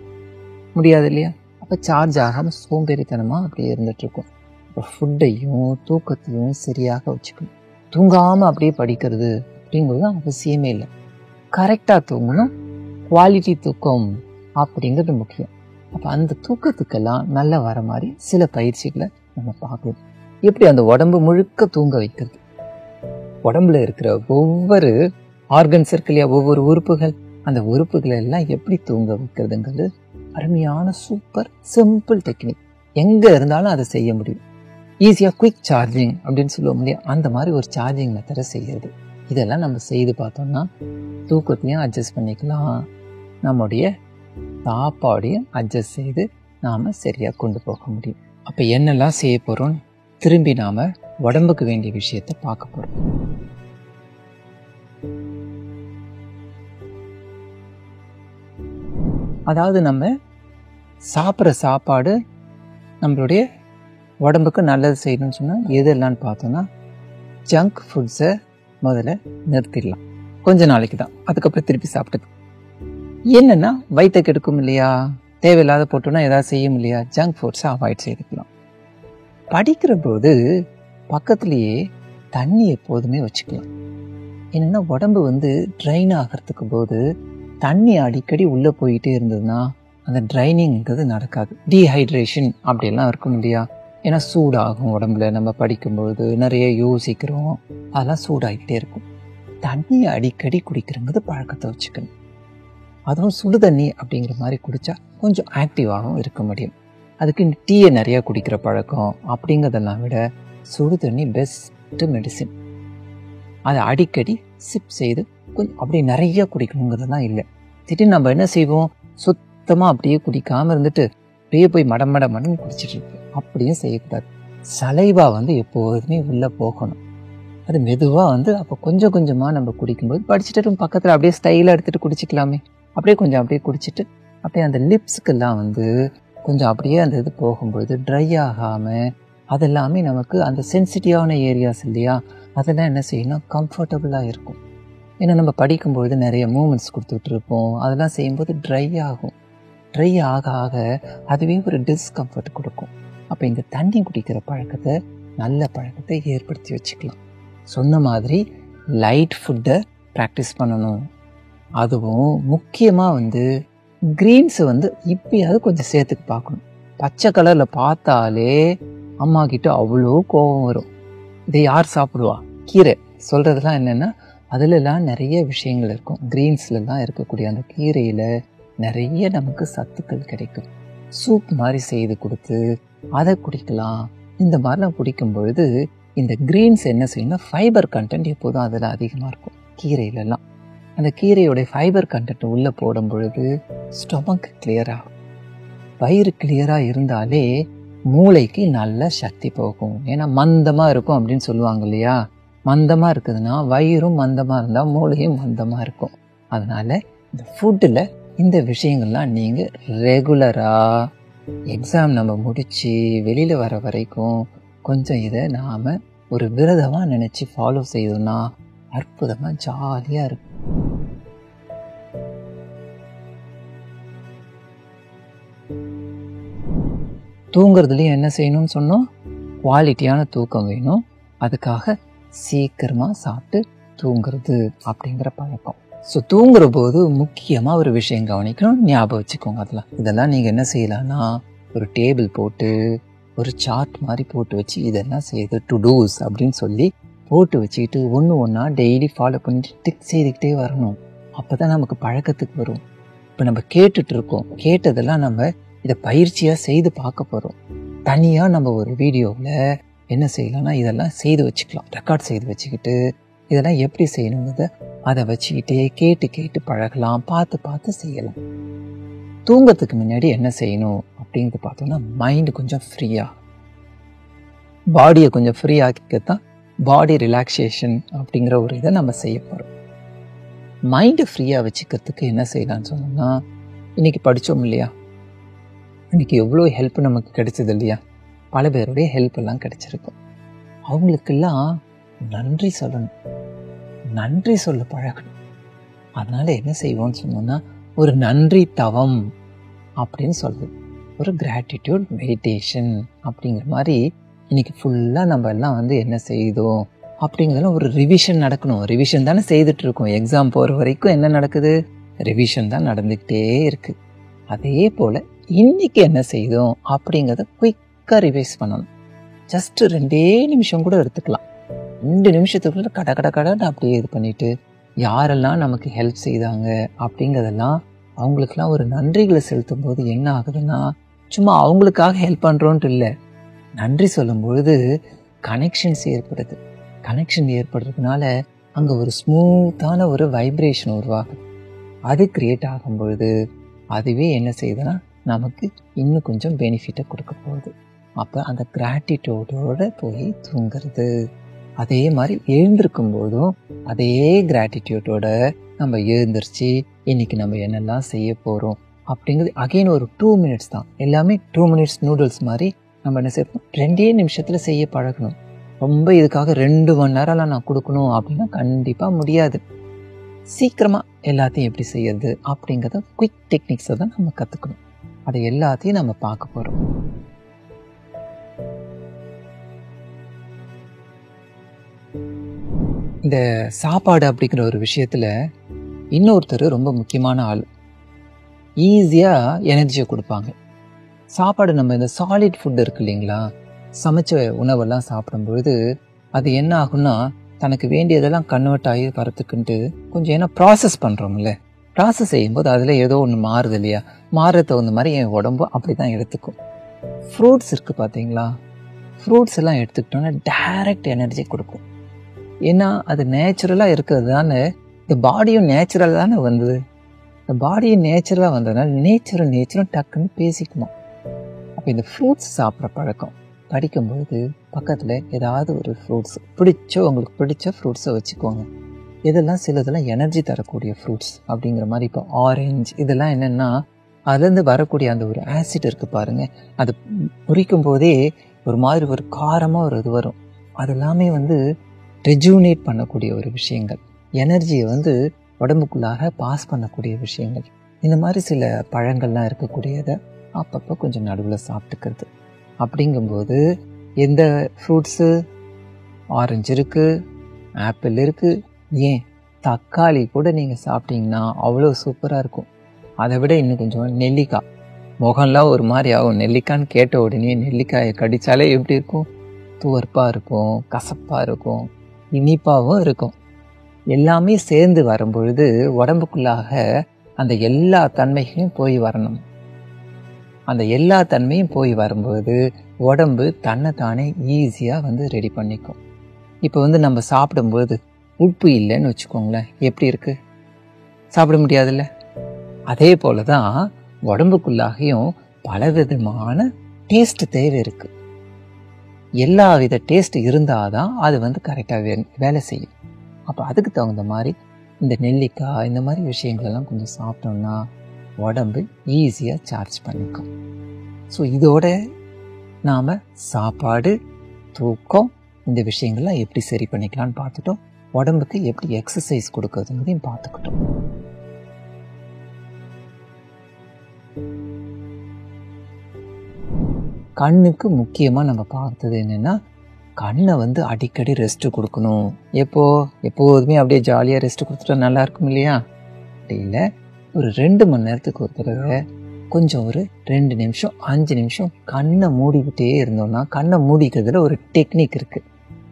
முடியாது இல்லையா? அப்போ சார்ஜ் ஆகாமல் சோம்பேறித்தனமாக அப்படியே இருந்துகிட்ருக்கும். இப்போ ஃபுட்டையும் தூக்கத்தையும் சரியாக வச்சுக்கணும். தூங்காமல் அப்படியே படிக்கிறது அப்படிங்கிறது அவசியமே இல்லை. கரெக்டாக தூங்கணும், குவாலிட்டி தூக்கம் அப்படிங்கிறது முக்கியம். அப்போ அந்த தூக்கத்துக்கெல்லாம் நல்லா வர மாதிரி சில பயிற்சிகளை நம்ம பார்க்கணும். எப்படி அந்த உடம்பு முழுக்க தூங்க வைக்கிறது, உடம்புல இருக்கிற ஒவ்வொரு ஆர்கன்ஸ் இருக்கு இல்லையா, ஒவ்வொரு உறுப்புகள், அந்த உறுப்புகளை எல்லாம் எப்படி தூங்க வைக்கிறதுங்கிறது அருமையான சூப்பர் சிம்பிள் டெக்னிக். எங்கே இருந்தாலும் அதை செய்ய முடியும். ஈஸியாக குயிக் சார்ஜிங் அப்படின்னு சொல்லுவோம் இல்லையா, அந்த மாதிரி ஒரு சார்ஜிங் மெத்தடை செய்யறது. இதெல்லாம் நம்ம செய்து பார்த்தோம்னா தூக்கத்தையும் அட்ஜஸ்ட் பண்ணிக்கலாம், நம்முடைய சாப்பாடையும் அட்ஜஸ்ட் செய்து நாம் சரியாக கொண்டு போக முடியும். அப்போ என்னெல்லாம் செய்ய போகிறோம், திரும்பி நாம் உடம்புக்கு வேண்டிய விஷயத்தை பார்க்க போகிறோம். அதாவது நம்ம சாப்பிட்ற சாப்பாடு நம்மளுடைய உடம்புக்கு நல்லது செய்யணும்னு சொன்னால் எதெல்லாம்னு பார்த்தோன்னா ஜங்க் ஃபுட்ஸை முதல்ல நிறுத்திடலாம். கொஞ்ச நாளைக்கு தான், அதுக்கப்புறம் திருப்பி சாப்பிட்டது. என்னென்னா வயிற்றை கெடுக்கும் இல்லையா, தேவையில்லாத போட்டோன்னா ஏதாவது செய்யும் இல்லையா, ஜங்க் ஃபுட்ஸை அவாய்ட் செய்துக்கலாம். படிக்கிற போது பக்கத்துலேயே தண்ணி எப்போதுமே வச்சுக்கலாம். என்னென்னா உடம்பு வந்து ட்ரைன் ஆகிறதுக்கு போது தண்ணி அடிக்கடி உள்ளே போயிட்டே இருந்ததுன்னா அந்த ட்ரைனிங்கிறது நடக்காது. டீஹைட்ரேஷன் அப்படியெல்லாம் இருக்கும் இல்லையா, ஏன்னா சூடாகும் உடம்புல. நம்ம படிக்கும்பொழுது நிறைய யோசிக்கிறோம், அதெல்லாம் சூடாகிட்டே இருக்கும். தண்ணி அடிக்கடி குடிக்கிறங்கிறது பழக்கத்தை வச்சுக்கணும். அதுவும் சுடு தண்ணி அப்படிங்கிற மாதிரி குடித்தா கொஞ்சம் ஆக்டிவாகவும் இருக்க முடியும். அதுக்கு டீயை நிறையா குடிக்கிற பழக்கம் அப்படிங்கிறதெல்லாம் விட சுடு தண்ணி பெஸ்ட்டு மெடிசின். அதை அடிக்கடி சிப் செய்து கொஞ்சம் அப்படி நிறைய குடிக்கணுங்கிறதுலாம் இல்லை. திடீர்னு நம்ம என்ன செய்வோம், சுத்தமாக அப்படியே குடிக்காமல் இருந்துட்டு அப்படியே போய் மடமடன்னு குடிச்சிட்டு இருப்போம். அப்படியும் செய்யக்கூடாது. சலைவா வந்து எப்போதுமே உள்ளே போகணும். அது மெதுவாக வந்து அப்போ கொஞ்சம் கொஞ்சமாக நம்ம குடிக்கும்போது படிச்சுட்டு பக்கத்தில் அப்படியே ஸ்டைலாக எடுத்துகிட்டு குடிச்சிக்கலாமே. அப்படியே கொஞ்சம் அப்படியே குடிச்சிட்டு அப்படியே அந்த லிப்ஸுக்கெல்லாம் வந்து கொஞ்சம் அப்படியே அந்த இது போகும்பொழுது ட்ரை ஆகாமல் அதெல்லாமே நமக்கு அந்த சென்சிட்டிவான ஏரியாஸ் இல்லையா, அதெல்லாம் என்ன செய்யணும், கம்ஃபர்டபுளாக இருக்கும். ஏன்னா நம்ம படிக்கும்பொழுது நிறைய மூமெண்ட்ஸ் கொடுத்துட்ருப்போம், அதெல்லாம் செய்யும்போது ட்ரை ஆகும். ட்ரை ஆக ஆக அதுவே ஒரு டிஸ்கம்ஃபர்ட் கொடுக்கும். அப்போ இந்த தண்ணி குடிக்கிற பழக்கத்தை, நல்ல பழக்கத்தை ஏற்படுத்தி வச்சுக்கலாம். சொன்ன மாதிரி லைட் ஃபுட்டை ப்ராக்டிஸ் பண்ணணும். அதுவும் முக்கியமாக வந்து க்ரீன்ஸை வந்து இப்பயாவது கொஞ்சம் சேர்த்துக்கு பார்க்கணும். பச்சை கலரில் பார்த்தாலே அம்மா கிட்ட அவ்வளோ கோபம் வரும். இதை யார் சாப்பிடுவா, கீரை சொல்கிறதுலாம் என்னென்னா அதிலெல்லாம் நிறைய விஷயங்கள் இருக்கும். க்ரீன்ஸ்லாம் இருக்கக்கூடிய அந்த கீரையில் நிறைய நமக்கு சத்துக்கள் கிடைக்கும். சூப் மாதிரி செய்து கொடுத்து அதை குடிக்கலாம். இந்த மாதிரிலாம் குடிக்கும் பொழுது இந்த க்ரீன்ஸ் என்ன செய்யணும், ஃபைபர் கண்டென்ட் எப்போதும் அதில் அதிகமாக இருக்கும் கீரையிலலாம். அந்த கீரையோடைய ஃபைபர் கண்டென்ட் உள்ளே போடும் பொழுது ஸ்டொமக் கிளியராகும். வயிறு கிளியராக இருந்தாலே மூளைக்கு நல்ல சக்தி போகும். ஏன்னா மந்தமாக இருக்கும் அப்படின்னு சொல்லுவாங்க இல்லையா, மந்தமாக இருக்குதுன்னா வயிறும் மந்தமாக இருந்தால் மூளையும் மந்தமாக இருக்கும். அதனால் இந்த ஃபுட்டில் இந்த விஷயங்கள்லாம் நீங்கள் ரெகுலராக எக்ஸாம் நம்ம முடித்து வெளியில் வர வரைக்கும் கொஞ்சம் இதை நாம் ஒரு விரதமாக நினச்சி ஃபாலோ செய்தோம்னா அற்புதமாக ஜாலியாக இருக்கும். தூங்குறதுலேயும் என்ன செய்யணும்னு சொன்னோம், குவாலிட்டியான தூக்கம் வேணும். அதுக்காக சீக்கிரமாக சாப்பிட்டு தூங்குறது அப்படிங்கிற பழக்கம். ஸோ தூங்குற போது முக்கியமாக ஒரு விஷயம் கவனிக்கணும், ஞாபகம் வச்சுக்கோங்க. இதெல்லாம் நீங்கள் என்ன செய்யலான்னா ஒரு டேபிள் போட்டு ஒரு சார்ட் மாதிரி போட்டு வச்சு இதெல்லாம் செய்து டு டூஸ் அப்படின்னு சொல்லி போட்டு வச்சுக்கிட்டு ஒன்று ஒன்றா டெய்லி ஃபாலோ பண்ணிட்டு டிக் செய்துக்கிட்டே வரணும். அப்போ தான் நமக்கு பழக்கத்துக்கு வரும். இப்போ நம்ம கேட்டுட்ருக்கோம், கேட்டதெல்லாம் நம்ம இதை பயிற்சியாக செய்து பார்க்க போகிறோம். தனியாக நம்ம ஒரு வீடியோவில் என்ன செய்யலாம்னா இதெல்லாம் செய்து வச்சுக்கலாம், ரெக்கார்ட் செய்து வச்சுக்கிட்டு இதெல்லாம் எப்படி செய்யணுங்கிறத அதை வச்சுக்கிட்டே கேட்டு கேட்டு பழகலாம், பார்த்து பார்த்து செய்யலாம். தூங்கத்துக்கு முன்னாடி என்ன செய்யணும் அப்படிங்கிறது பார்த்தோம்னா மைண்டு கொஞ்சம் ஃப்ரீயாக, பாடியை கொஞ்சம் ஃப்ரீ ஆக்கிக்கத்தான் பாடி ரிலாக்ஸேஷன் அப்படிங்கிற ஒரு இதை நம்ம செய்ய போகிறோம். மைண்டை ஃப்ரீயாக வச்சுக்கிறதுக்கு என்ன செய்யலாம்னு சொன்னோம்னா, இன்றைக்கி படித்தோம் இல்லையா, இன்றைக்கி எவ்வளோ ஹெல்ப் நமக்கு கிடைச்சது இல்லையா, பல பேருடைய ஹெல்ப் எல்லாம் கிடைச்சிருக்கும். அவங்களுக்கெல்லாம் நன்றி சொல்லணும், நன்றி சொல்ல பழகணும். அதனால் என்ன செய்வோம்னு சொன்னோம்னா ஒரு நன்றி தவம் அப்படின்னு சொல்லுவோம், ஒரு கிராட்டிடியூட் மெடிடேஷன் அப்படிங்கிற மாதிரி இன்றைக்கி ஃபுல்லாக நம்ம எல்லாம் வந்து என்ன செய்தோம் அப்படிங்கிறதுலாம் ஒரு ரிவிஷன் நடக்கணும். ரிவிஷன் தானே செய்துட்ருக்கோம், எக்ஸாம் போகிற வரைக்கும் என்ன நடக்குது, ரிவிஷன் தான் நடந்துக்கிட்டே இருக்குது. அதே போல் இன்றைக்கி என்ன செய்தோம் அப்படிங்கிறத குயிக்காக ரிவைஸ் பண்ணணும். ஜஸ்ட்டு 2 நிமிஷம் கூட எடுத்துக்கலாம். 2 நிமிஷத்துக்குள்ள கட கட கடன்னு அப்படியே இது பண்ணிவிட்டு யாரெல்லாம் நமக்கு ஹெல்ப் செய்தாங்க அப்படிங்கிறதெல்லாம் அவங்களுக்கெல்லாம் ஒரு நன்றிகளை செலுத்தும் போது என்ன ஆகுதுன்னா, சும்மா அவங்களுக்காக ஹெல்ப் பண்ணுறோன்ட்டு இல்லை, நன்றி சொல்லும் பொழுது கனெக்ஷன்ஸ் ஏற்படுது. கனெக்ஷன் ஏற்படுறதுனால அங்கே ஒரு ஸ்மூத்தான ஒரு வைப்ரேஷன் உருவாகுது. அது கிரியேட் ஆகும் பொழுது அதுவே என்ன செய்யுதுன்னா நமக்கு இன்னும் கொஞ்சம் பெனிஃபிட்டை கொடுக்க போகுது. அப்போ அந்த கிராட்டிடியூடோடு போய் தூங்குறது. அதே மாதிரி எழுந்திருக்கும் போதும் அதே கிராட்டிடியூடோட நம்ம எழுந்திரிச்சு இன்னைக்கு நம்ம என்னெல்லாம் செய்ய போகிறோம் அப்படிங்கிறது அகைன் ஒரு 2 மினிட்ஸ் தான். எல்லாமே 2 மினிட்ஸ் நூடுல்ஸ் மாதிரி நம்ம என்ன செய்யணும், 2 நிமிஷத்தில் செய்ய பழகணும். ரொம்ப இதுக்காக 2 மணி நேரம்லாம் நான் கொடுக்கணும் அப்படின்னா கண்டிப்பாக முடியாது. சீக்கிரமாக எல்லாத்தையும் எப்படி செய்யறது அப்படிங்கிறத குயிக் டெக்னிக்ஸை தான் நம்ம கற்றுக்கணும். அதை எல்லாத்தையும் நம்ம பார்க்க போகிறோம். இந்த சாப்பாடு அப்படிங்கிற ஒரு விஷயத்தில் இன்னொருத்தர் ரொம்ப முக்கியமான ஆள். ஈஸியாக எனர்ஜியை கொடுப்பாங்க. சாப்பாடு நம்ம இந்த சாலிட் ஃபுட் இருக்கு இல்லைங்களா, சமைச்ச உணவெல்லாம் சாப்பிடும்பொழுது அது என்ன ஆகும்னா தனக்கு வேண்டியதெல்லாம் கன்வெர்ட் ஆகி வரத்துக்குன்ட்டு கொஞ்சம் ஏன்னா ப்ராசஸ் பண்ணுறோம்ல, ப்ராசஸ் செய்யும்போது அதில் ஏதோ ஒன்று மாறுது இல்லையா, மாறுறது தகுந்த மாதிரி என் உடம்பு அப்படி தான் எடுத்துக்கும். ஃப்ரூட்ஸ் இருக்குது பார்த்தீங்களா, ஃப்ரூட்ஸ் எல்லாம் எடுத்துக்கிட்டோன்னா டைரக்ட் எனர்ஜி கொடுக்கும். ஏன்னா அது நேச்சுரலாக இருக்கிறது தானே, இந்த பாடியும் நேச்சுரல் தானே வந்தது. இந்த பாடியும் நேச்சுரலாக வந்ததுனால நேச்சுரும் டக்குன்னு பேசிக்குமா. அப்போ இந்த ஃப்ரூட்ஸ் சாப்பிட்ற பழக்கம் படிக்கும்போது பக்கத்தில் ஏதாவது ஒரு ஃப்ரூட்ஸ் உங்களுக்கு பிடிச்ச ஃப்ரூட்ஸை வச்சுக்கோங்க. இதெல்லாம் சிலதெல்லாம் எனர்ஜி தரக்கூடிய ஃப்ரூட்ஸ் அப்படிங்கிற மாதிரி. இப்போ ஆரஞ்சு இதெல்லாம் என்னென்னா அதுலேருந்து வரக்கூடிய அந்த ஒரு ஆசிட் இருக்குது பாருங்கள், அது முறிக்கும் போதே ஒரு மாதிரி ஒரு காரமாக ஒரு இது வரும். அது எல்லாமே ரெஜூனேட் பண்ணக்கூடிய ஒரு விஷயங்கள், எனர்ஜியை உடம்புக்குள்ளாக பாஸ் பண்ணக்கூடிய விஷயங்கள். இந்த மாதிரி சில பழங்கள்லாம் இருக்கக்கூடியதை அப்பப்போ கொஞ்சம் நடுவில் சாப்பிட்டுக்கிறது. அப்படிங்கும்போது எந்த ஃப்ரூட்ஸு, ஆரஞ்சு இருக்குது, ஆப்பிள் இருக்குது, ஏன் தக்காளி கூட நீங்கள் சாப்பிட்டீங்கன்னா அவ்வளோ சூப்பராக இருக்கும். அதை விட இன்னும் கொஞ்சம் நெல்லிக்காய், முகம்லாம் ஒரு மாதிரி ஆகும். நெல்லிக்காய்ன்னு கேட்ட உடனே நெல்லிக்காயை கடித்தாலே எப்படி இருக்கும், துவர்ப்பாக இருக்கும், கசப்பாக இருக்கும், இனிப்பாகவும் இருக்கும். எல்லாமே சேர்ந்து வரும்பொழுது உடம்புக்குள்ளாக அந்த எல்லா தன்மைகளையும் போய் வரணும். அந்த எல்லா தன்மையும் போய் வரும்போது உடம்பு தன்னை தானே ஈஸியாக ரெடி பண்ணிக்கும். இப்போ நம்ம சாப்பிடும்போது உப்பு இல்லைன்னு வச்சுக்கோங்களேன், எப்படி இருக்குது, சாப்பிட முடியாதுல்ல. அதே போல தான் உடம்புக்குள்ளாகையும் பலவிதமான டேஸ்ட் தேவை இருக்குது. எல்லா வித டேஸ்ட் இருந்தால் தான் அது கரெக்டாக வேலை செய்யும். அப்போ அதுக்கு தகுந்த மாதிரி இந்த நெல்லிக்காய் இந்த மாதிரி விஷயங்களெல்லாம் கொஞ்சம் சாப்பிட்டோம்னா உடம்பு ஈஸியாக சார்ஜ் பண்ணிக்கும். ஸோ இதோட நாம் சாப்பாடு, தூக்கம் இந்த விஷயங்கள்லாம் எப்படி சரி பண்ணிக்கலான்னு பார்த்துட்டோம். உடம்புக்கு எப்படி எக்ஸசைஸ் கொடுக்கறதுங்கிறதையும் பார்த்துக்கிட்டோம். கண்ணுக்கு முக்கியமாக நம்ம பார்த்தது என்னென்னா, கண்ணை அடிக்கடி ரெஸ்ட்டு கொடுக்கணும். எப்போதுமே அப்படியே ஜாலியாக ரெஸ்ட்டு கொடுத்துட்டா நல்லா இருக்கும் இல்லையா? அப்படி இல்லை, ஒரு 2 மணி நேரத்துக்கு ஒரு தடவை கொஞ்சம் ஒரு 2 நிமிஷம் 5 நிமிஷம் கண்ணை மூடிக்கிட்டே இருந்தோம்னா, கண்ணை மூடிக்கிறதுல ஒரு டெக்னிக் இருக்குது.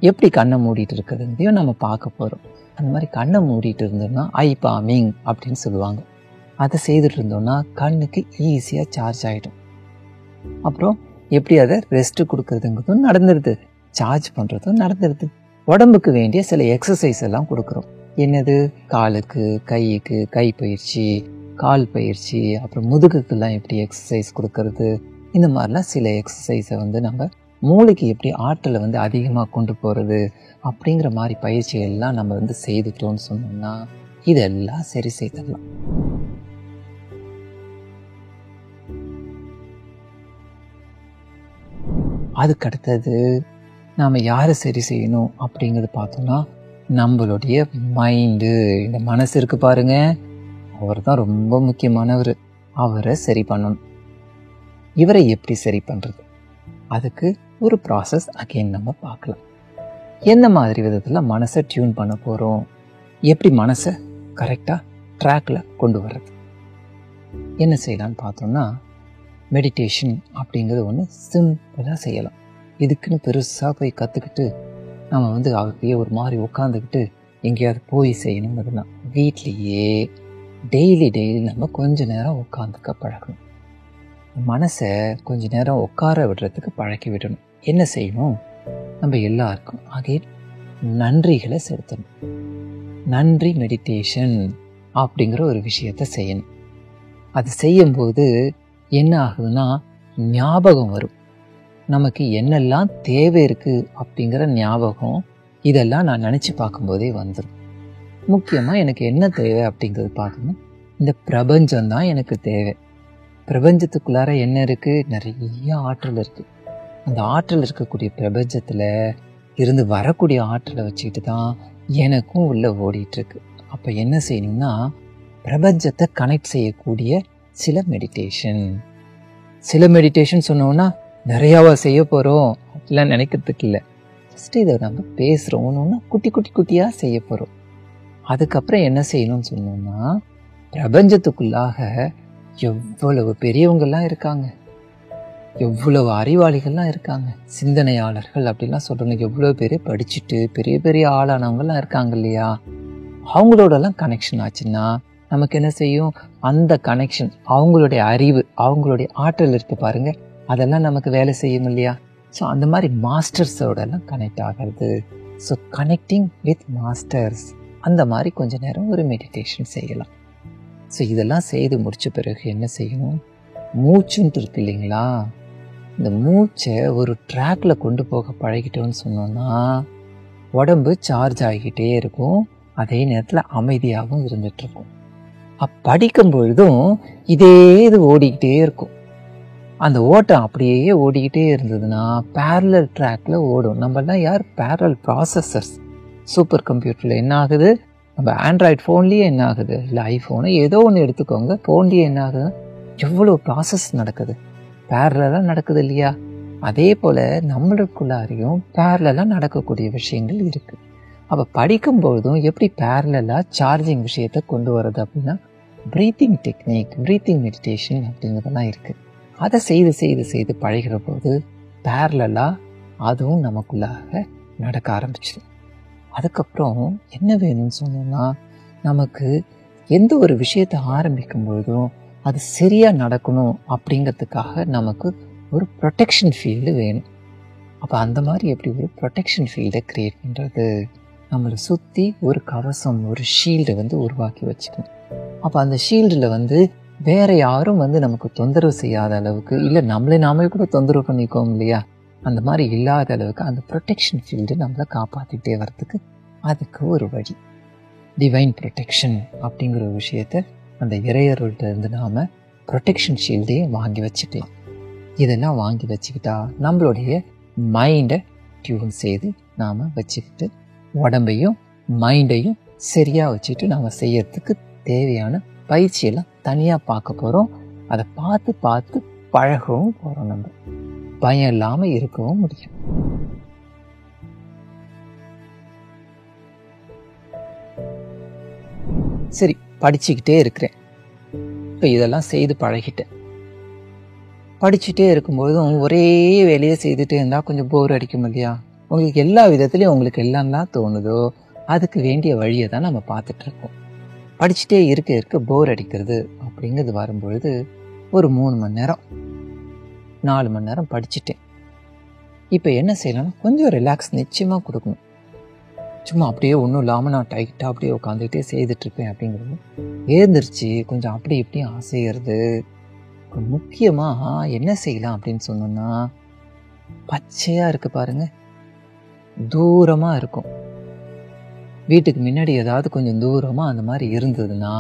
எப்படி கண்ணை மூடிட்டு இருக்கிறதையும் நம்ம பார்க்க போகிறோம். அந்த மாதிரி கண்ணை மூடிட்டு இருந்தோம்னா ஐ பாமிங் அப்படின்னு சொல்லுவாங்க. அதை செய்துட்டு இருந்தோம்னா கண்ணுக்கு ஈஸியாக சார்ஜ் ஆகிடும். அப்புறம் எப்படி அதை ரெஸ்ட் கொடுக்கறதுங்கிறதும் நடந்துருது, சார்ஜ் பண்ணுறதும் நடந்துருது. உடம்புக்கு வேண்டிய சில எக்ஸசைஸ் எல்லாம் கொடுக்குறோம். என்னது? காலுக்கு, கைக்கு கை பயிற்சி, கால் பயிற்சி, அப்புறம் முதுகுக்கெல்லாம் எப்படி எக்ஸசைஸ் கொடுக்கறது, இந்த மாதிரிலாம் சில எக்ஸசைஸை நம்ம மூளைக்கு எப்படி ஆற்றலை அதிகமாக கொண்டு போகிறது அப்படிங்கிற மாதிரி பயிற்சிகள்லாம் நம்ம செய்துட்டோம்னு சொன்னோம்னா இதெல்லாம் சரி செய்திடலாம். அதுக்கு அடுத்தது நாம் யாரை சரி செய்யணும் அப்படிங்கிறது பார்த்தோம்னா நம்மளுடைய மைண்டு, இந்த மனசு இருக்கு பாருங்க, அவர் தான் ரொம்ப முக்கியமானவர். அவரை சரி பண்ணணும். இவரை எப்படி சரி பண்ணுறது? அதுக்கு ஒரு ப்ராசஸ் அகைன் நம்ம பார்க்கலாம். எந்த மாதிரி விதத்தில் மனசை டியூன் பண்ண போகிறோம், எப்படி மனசை கரெக்டாக ட்ராக்கில் கொண்டு வர்றது, என்ன செய்யலான்னு பார்த்தோம்னா மெடிடேஷன் அப்படிங்கிறது ஒன்று சிம்பிளாக செய்யலாம். இதுக்குன்னு பெருசாக போய் கற்றுக்கிட்டு நம்ம அப்படியே ஒரு மாதிரி உட்காந்துக்கிட்டு எங்கேயாவது போய் செய்யணுங்கிறதுனா வீட்லேயே டெய்லி நம்ம கொஞ்ச நேரம் உட்காந்துக்க பழகணும். மனசை கொஞ்ச நேரம் உட்கார விடுறதுக்கு பழக்கி விடணும். என்ன செய்யணும்? நம்ம எல்லாருக்கும் ஆகே நன்றிகளை செலுத்தணும். நன்றி மெடிடேஷன் அப்படிங்கிற ஒரு விஷயத்த செய்யணும். அது செய்யும்போது என்ன ஆகுதுன்னா ஞாபகம் வரும். நமக்கு என்னெல்லாம் தேவை இருக்குது அப்படிங்கிற ஞாபகம் இதெல்லாம் நான் நினச்சி பார்க்கும்போதே வந்துடும். முக்கியமாக எனக்கு என்ன தேவை அப்படிங்கிறது பார்க்கணும். இந்த பிரபஞ்சம்தான் எனக்கு தேவை. பிரபஞ்சத்துக்குள்ளார என்ன இருக்குது? நிறைய ஆற்றல் இருக்குது. அந்த ஆற்றல் இருக்கக்கூடிய பிரபஞ்சத்தில் இருந்து வரக்கூடிய ஆற்றலை வச்சுக்கிட்டு தான் எனக்கும் உள்ளே ஓடிட்டுருக்கு. அப்போ என்ன செய்யணும்னா பிரபஞ்சத்தை கனெக்ட் செய்யக்கூடிய சில மெடிடேஷன் சொன்னோன்னா நிறையாவா செய்ய போகிறோம் அப்படிலாம் நினைக்கிறதுக்கு இல்லை. ஃபஸ்ட்டு இதை நம்ம பேசுகிறோம்னா குட்டி குட்டியாக செய்ய போகிறோம். அதுக்கப்புறம் என்ன செய்யணும்னு சொன்னோம்னா பிரபஞ்சத்துக்குள்ளாக எவ்வளவு பெரியவங்கள்லாம் இருக்காங்க, எவ்வளவு அறிவாளிகள்லாம் இருக்காங்க, சிந்தனையாளர்கள் அப்படிலாம் சொல்கிறோம். எவ்வளோ பேர் படிச்சுட்டு பெரிய பெரிய ஆளானவங்கலாம் இருக்காங்க இல்லையா? அவங்களோடலாம் கனெக்ஷன் ஆச்சுன்னா நமக்கு என்ன செய்யும்? அந்த கனெக்ஷன், அவங்களுடைய அறிவு, அவங்களுடைய ஆற்றல் இருக்குது பாருங்கள், அதெல்லாம் நமக்கு வேலை செய்யும் இல்லையா? ஸோ அந்த மாதிரி மாஸ்டர்ஸோடலாம் கனெக்ட் ஆகிறது. ஸோ கனெக்டிங் வித் மாஸ்டர்ஸ், அந்த மாதிரி கொஞ்ச நேரம் ஒரு மெடிடேஷன் செய்யலாம். ஸோ இதெல்லாம் செய்து முடித்த பிறகு என்ன செய்யணும்? மூச்சுன்ட்டு இருக்கு இல்லைங்களா? இந்த மூச்சை ஒரு ட்ராக்ல கொண்டு போக பழகிட்டோன்னு சொன்னோன்னா உடம்பு சார்ஜ் ஆகிக்கிட்டே இருக்கும், அதே நேரத்தில் அமைதியாகவும் இருந்துகிட்ருக்கும். படிக்கும் பொழுதும் இதே இது ஓடிக்கிட்டே இருக்கும். அந்த ஓட்டம் அப்படியே ஓடிக்கிட்டே இருந்ததுன்னா பேரலல் ட்ராக்ல ஓடும். நம்மளாம் யார்? Parallel processors. சூப்பர் கம்ப்யூட்டரில் என்ன ஆகுது? நம்ம ஆண்ட்ராய்டு ஃபோன்லேயே என்ன ஆகுது, இல்லை ஐஃபோனு ஏதோ ஒன்று எடுத்துக்கோங்க, ஃபோன்லேயே என்ன ஆகுது? எவ்வளோ ப்ராசஸ் நடக்குது, பேரலாக நடக்குது இல்லையா? அதே போல் நம்மளுக்குள்ளாரையும் பேரலாக நடக்கக்கூடிய விஷயங்கள் இருக்குது. அப்போ படிக்கும்பொழுதும் எப்படி பேரலாக சார்ஜிங் விஷயத்தை கொண்டு வர்றது அப்படின்னா ப்ரீத்திங் டெக்னிக், ப்ரீத்திங் மெடிடேஷன் அப்படிங்கிறதெல்லாம் இருக்குது. அதை செய்து பழகிற போது பேரலாக அதுவும் நமக்குள்ளாக நடக்க ஆரம்பிச்சிடும். அதுக்கப்புறம் என்ன வேணும்னு சொன்னோம்னா நமக்கு எந்த ஒரு விஷயத்தை ஆரம்பிக்கும் பொழுதும் அது சரியாக நடக்கணும் அப்படிங்கிறதுக்காக நமக்கு ஒரு ப்ரொடெக்ஷன் ஃபீல்டு வேணும். அப்போ அந்த மாதிரி எப்படி ஒரு ப்ரொடெக்ஷன் ஃபீல்டை க்ரியேட் பண்ணுறது? நம்மளை சுற்றி ஒரு கவசம், ஒரு ஷீல்டை உருவாக்கி வச்சுக்கணும். அப்போ அந்த ஷீல்டில் வேறு யாரும் நமக்கு தொந்தரவு செய்யாத அளவுக்கு, இல்லை நாமளே கூட தொந்தரவு பண்ணிக்கோம் இல்லையா, அந்த மாதிரி இல்லாத அளவுக்கு அந்த ப்ரொடெக்ஷன் ஃபீல்டு நம்மளை காப்பாற்றிக்கிட்டே வர்றதுக்கு அதுக்கு ஒரு வழி. டிவைன் ப்ரொடெக்ஷன் அப்படிங்கிற ஒரு விஷயத்தை அந்த இறையர்கள்ட்ட இருந்து நாம் ப்ரொடெக்ஷன் ஷீல்டையும் வாங்கி வச்சுக்கலாம். இதெல்லாம் வாங்கி வச்சுக்கிட்டா நம்மளுடைய மைண்டை டியூன் செய்து நாம் வச்சுக்கிட்டு உடம்பையும் மைண்டையும் சரியாக வச்சுட்டு நாம் செய்யறதுக்கு தேவையான பயிற்சியெல்லாம் தனியாக பார்க்க போகிறோம். அதை பார்த்து பழகவும் போகிறோம். நம்ம பயம் இல்லாமல் இருக்கவும் முடியும். சரி, படிச்சுக்கிட்டே இருக்கிறேன். இப்போ இதெல்லாம் செய்து பழகிட்டேன். படிச்சுட்டே இருக்கும்போதும் ஒரே வேலையை செய்துட்டே இருந்தால் கொஞ்சம் போர் அடிக்கும் இல்லையா? உங்களுக்கு எல்லா விதத்துலையும் உங்களுக்கு எல்லாம் தோணுதோ அதுக்கு வேண்டிய வழியை தான் நம்ம பார்த்துட்ருக்கோம். படிச்சுட்டே இருக்க போர் அடிக்கிறது அப்படிங்கிறது வரும்பொழுது ஒரு 3 மணி நேரம் 4 மணி நேரம் படிச்சுட்டேன். இப்போ என்ன செய்யலாம்னா கொஞ்சம் ரிலாக்ஸ் நிச்சயமாக கொடுக்கணும். சும்மா அப்படியே ஒன்றும் இல்லாமல் நான் டைட்டாக அப்படியே உட்காந்துக்கிட்டே செய்துட்ருப்பேன் அப்படிங்கிறது எழுந்திரிச்சு கொஞ்சம் அப்படி இப்படி அசைகிறது. முக்கியமாக என்ன செய்யலாம் அப்படின்னு சொன்னோன்னா, பச்சையாக இருக்குது பாருங்க, தூரமாக இருக்கும். வீட்டுக்கு முன்னாடி ஏதாவது கொஞ்சம் தூரமாக அந்த மாதிரி இருந்ததுன்னா,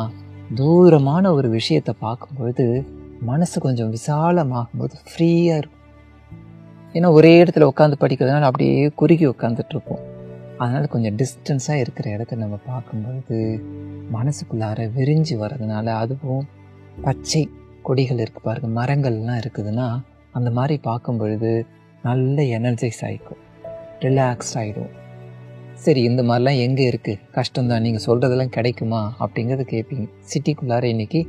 தூரமான ஒரு விஷயத்தை பார்க்கும்பொழுது மனசு கொஞ்சம் விசாலமாகும்போது ஃப்ரீயாக இருக்கும். ஏன்னா ஒரே இடத்துல உட்காந்து படிக்கிறதுனால அப்படியே குறுகி உட்காந்துட்ருப்போம். அதனால் கொஞ்சம் டிஸ்டன்ஸாக இருக்கிற இடத்த நம்ம பார்க்கும்பொழுது மனசுக்குள்ளார விரிஞ்சு வர்றதுனால, அதுவும் பச்சை கொடிகள் இருக்குது பாருங்க, மரங்கள்லாம் இருக்குதுன்னா அந்த மாதிரி பார்க்கும் பொழுது நல்ல எனர்ஜைஸ் ஆகிக்கும், ரிலாக்ஸ்ட் ஆகிடும். சரி, இந்த மாதிரிலாம் எங்கே இருக்குது, கஷ்டம்தான், நீங்கள் சொல்கிறதெல்லாம் கிடைக்குமா அப்படிங்கிறது கேட்பீங்க. சிட்டிக்குள்ளார இன்றைக்கி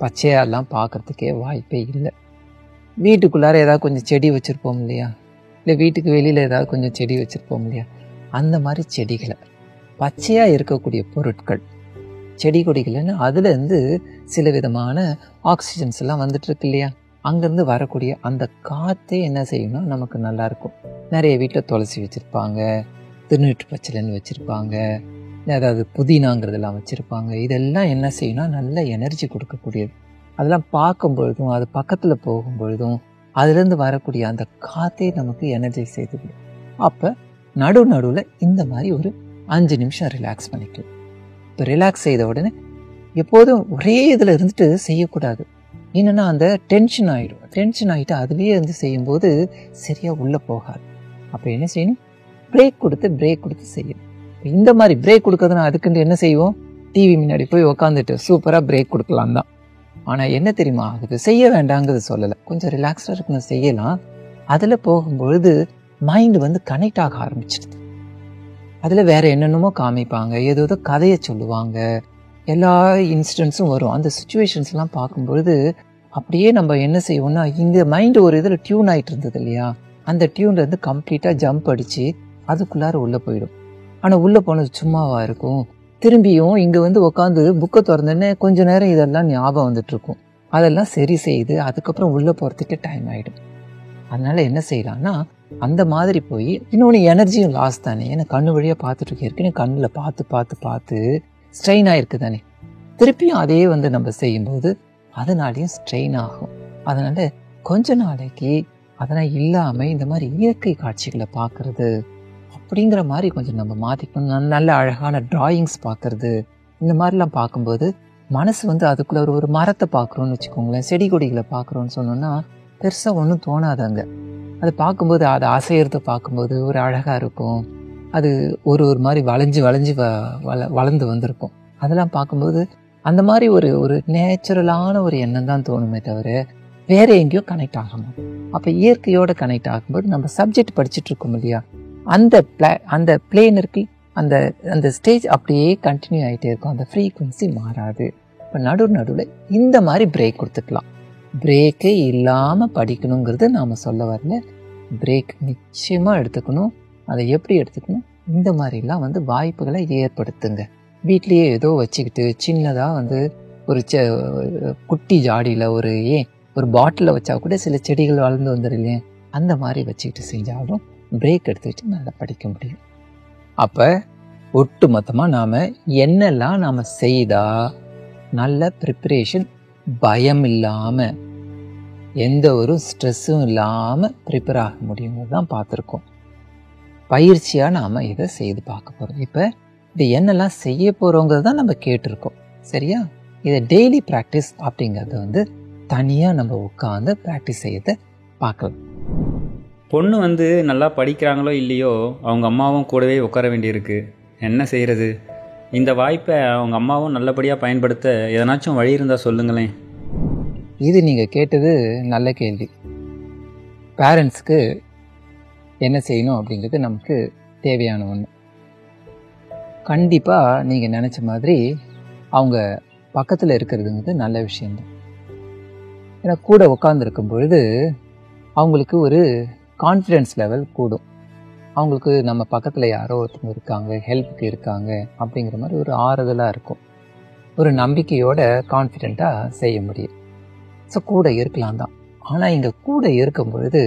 பச்சையாரெல்லாம் பார்க்குறதுக்கே வாய்ப்பே இல்லை. வீட்டுக்குள்ளார ஏதாவது கொஞ்சம் செடி வச்சுருப்போம் இல்லையா, இல்லை வீட்டுக்கு வெளியில் ஏதாவது கொஞ்சம் செடி வச்சுருப்போம் இல்லையா, அந்த மாதிரி செடிகளை, பச்சையாக இருக்கக்கூடிய பொருட்கள், செடி கொடிகள்னு அதுலேருந்து சில விதமான ஆக்சிஜன்ஸ் எல்லாம் வந்துட்டுருக்கு இல்லையா, அங்கேருந்து வரக்கூடிய அந்த காற்றே என்ன செய்யணும்னா நமக்கு நல்லாயிருக்கும். நிறைய வீட்டில் துளசி வச்சுருப்பாங்க, திருநீற்று பச்சைன்னு வச்சுருப்பாங்க, அதாவது புதினாங்கிறதெல்லாம் வச்சுருப்பாங்க. இதெல்லாம் என்ன செய்யணும்னா நல்ல எனர்ஜி கொடுக்கக்கூடியது. அதெல்லாம் பார்க்கும்பொழுதும் அது பக்கத்தில் போகும்பொழுதும் அதுலேருந்து வரக்கூடிய அந்த காற்றே நமக்கு எனர்ஜி செய்துவிடும். அப்போ நடுவில் இந்த மாதிரி ஒரு 5 நிமிஷம் ரிலாக்ஸ் பண்ணிக்கலாம். இப்போ ரிலாக்ஸ் செய்த உடனே எப்போதும் ஒரே இதில் இருந்துட்டு செய்யக்கூடாது. என்னென்னா அந்த டென்ஷன் ஆகிடும். டென்ஷன் ஆகிட்டு அதுலேயே வந்து செய்யும்போது சரியாக உள்ளே போகாது. அப்போ என்ன செய்யணும், பிரேக் கொடுத்து செய்யணும். இந்த மாதிரி பிரேக் கொடுக்கறதுனா அதுக்குன்னு என்ன செய்வோம், டிவி முன்னாடி போய் உக்காந்துட்டு சூப்பராக பிரேக் கொடுக்கலாம் தான். ஆனால் என்ன தெரியுமா ஆகுது, செய்ய வேண்டாங்கிறது சொல்லலை, கொஞ்சம் ரிலாக்ஸ்டாக இருக்கணும், செய்யலாம். அதில் போகும்பொழுது மைண்டு வந்து கனெக்ட் ஆக ஆரம்பிச்சிடுது. அதில் வேறு என்னென்னமோ காமிப்பாங்க, ஏதோ கதையை சொல்லுவாங்க, எல்லா இன்சிடென்ட்ஸும் வரும். அந்த சுச்சுவேஷன்ஸ்லாம் பார்க்கும்பொழுது அப்படியே நம்ம என்ன செய்வோம்னா, இந்த மைண்டு ஒரு இதில் டியூன் ஆகிட்டு இருந்தது இல்லையா, அந்த டியூன்லேருந்து கம்ப்ளீட்டாக ஜம்ப் அடித்து அதுக்குள்ளார உள்ளே போயிடும். ஆனால் உள்ளே போனது சும்மாவாக இருக்கும். திரும்பியும் இங்கே வந்து உட்காந்து புக்கை திறந்தோன்னே கொஞ்ச நேரம் இதெல்லாம் ஞாபகம் வந்துட்டுருக்கும். அதெல்லாம் சரி செய்து அதுக்கப்புறம் உள்ளே போகிறதுக்கே டைம் ஆகிடும். அதனால் என்ன செய்யலாம்னா, அந்த மாதிரி போய் இன்னொன்று எனர்ஜியும் லாஸ் தானே. ஏன்னா கண்ணு வழியாக பார்த்துட்டு இருக்கேன்னு கண்ணில் பார்த்து ஸ்ட்ரெயின் ஆகிருக்கு தானே. திருப்பியும் அதே வந்து நம்ம செய்யும்போது அதனாலேயும் ஸ்ட்ரெயின் ஆகும். அதனால் கொஞ்ச நாளைக்கு அதெல்லாம் இல்லாமல் இந்த மாதிரி இயற்கை காட்சிகளை பார்க்குறது அப்படிங்கிற மாதிரி கொஞ்சம் நம்ம மாற்றிக்கணும். நல்ல அழகான டிராயிங்ஸ் பார்க்குறது, இந்த மாதிரிலாம் பார்க்கும்போது மனசு வந்து அதுக்குள்ளே ஒரு மரத்தை பார்க்குறோன்னு வச்சுக்கோங்களேன், செடி கொடிகளை பார்க்குறோன்னு சொன்னோன்னா பெருசாக ஒன்றும் தோணாதாங்க. அது பார்க்கும்போது அதை அசைகிறத பார்க்கும்போது ஒரு அழகாக இருக்கும். அது ஒரு மாதிரி வளைஞ்சு வளர்ந்து வந்திருக்கும். அதெல்லாம் பார்க்கும்போது அந்த மாதிரி ஒரு நேச்சுரலான ஒரு எண்ணம் தான் தோணுமே தவிர வேறு எங்கேயோ கனெக்ட் ஆகணும். அப்போ இயற்கையோடு கனெக்ட் ஆகும்போது நம்ம சப்ஜெக்ட் படிச்சுட்டு இருக்கோம் இல்லையா, அந்த பிளேன் இருக்கு, அந்த ஸ்டேஜ் அப்படியே கண்டினியூ ஆகிட்டே இருக்கும். அந்த ஃப்ரீக்குவன்சி மாறாது. இப்போ நடுவில் இந்த மாதிரி பிரேக் கொடுத்துக்கலாம். பிரேக்கே இல்லாமல் படிக்கணுங்கிறது நாம் சொல்ல வரல. பிரேக் நிச்சயமாக எடுத்துக்கணும். அதை எப்படி எடுத்துக்கணும், இந்த மாதிரிலாம் வந்து வாய்ப்புகளை ஏற்படுத்துங்க. வீட்லேயே ஏதோ வச்சுக்கிட்டு சின்னதாக வந்து ஒரு குட்டி ஜாடியில் ஒரு பாட்டிலில் வச்சா கூட சில செடிகள் வளர்ந்து வந்துடுலையே, அந்த மாதிரி வச்சுக்கிட்டு செஞ்சாலும் பிரேக் எடுத்துக்கிட்டு நல்லா படிக்க முடியும். அப்போ ஒட்டு மொத்தமாக நாம் என்னெல்லாம் நாம் செய்தால் நல்ல ப்ரிப்பரேஷன், பயம் இல்லாமல் எந்த ஒரு ஸ்ட்ரெஸ்ஸும் இல்லாமல் ப்ரிப்பேர் ஆக முடியுங்கிறது தான் பார்த்துருக்கோம். பயிற்சியாக நாம் இதை செய்து பார்க்க போகிறோம். இப்போ இது என்னெல்லாம் செய்ய போகிறோங்கிறது தான் நம்ம கேட்டிருக்கோம், சரியா? இதை டெய்லி ப்ராக்டிஸ் அப்படிங்கிறத வந்து தனியாக நம்ம உட்காந்து ப்ராக்டிஸ் செய்யறத பார்க்கலாம். பொண்ணு வந்து நல்லா படிக்கிறாங்களோ இல்லையோ, அவங்க அம்மாவும் கூடவே உட்கார வேண்டியிருக்கு. என்ன செய்கிறது? இந்த வாய்ப்பை அவங்க அம்மாவும் நல்லபடியாக பயன்படுத்த எதனாச்சும் வழி இருந்தால் சொல்லுங்களேன். இது நீங்கள் கேட்டது நல்ல கேள்வி. பேரண்ட்ஸ்க்கு என்ன செய்யணும் அப்படிங்கிறது நமக்கு தேவையான ஒன்று. கண்டிப்பாக நீங்கள் நினச்ச மாதிரி அவங்க பக்கத்தில் இருக்கிறதுங்கிறது நல்ல விஷயந்தான். ஏன்னா கூட உட்காந்துருக்கும் பொழுது அவங்களுக்கு ஒரு கான்ஃபிடென்ஸ் லெவல் கூடும். அவங்களுக்கு நம்ம பக்கத்தில் யாரோ ஒருத்தவங்க இருக்காங்க, ஹெல்ப்புக்கு இருக்காங்க அப்படிங்கிற மாதிரி ஒரு ஆறுதலாக இருக்கும். ஒரு நம்பிக்கையோட கான்ஃபிடெண்ட்டாக செய்ய முடியும். ஸோ கூட இருக்கலாம் தான். ஆனால் இங்கே கூட இருக்கும் பொழுது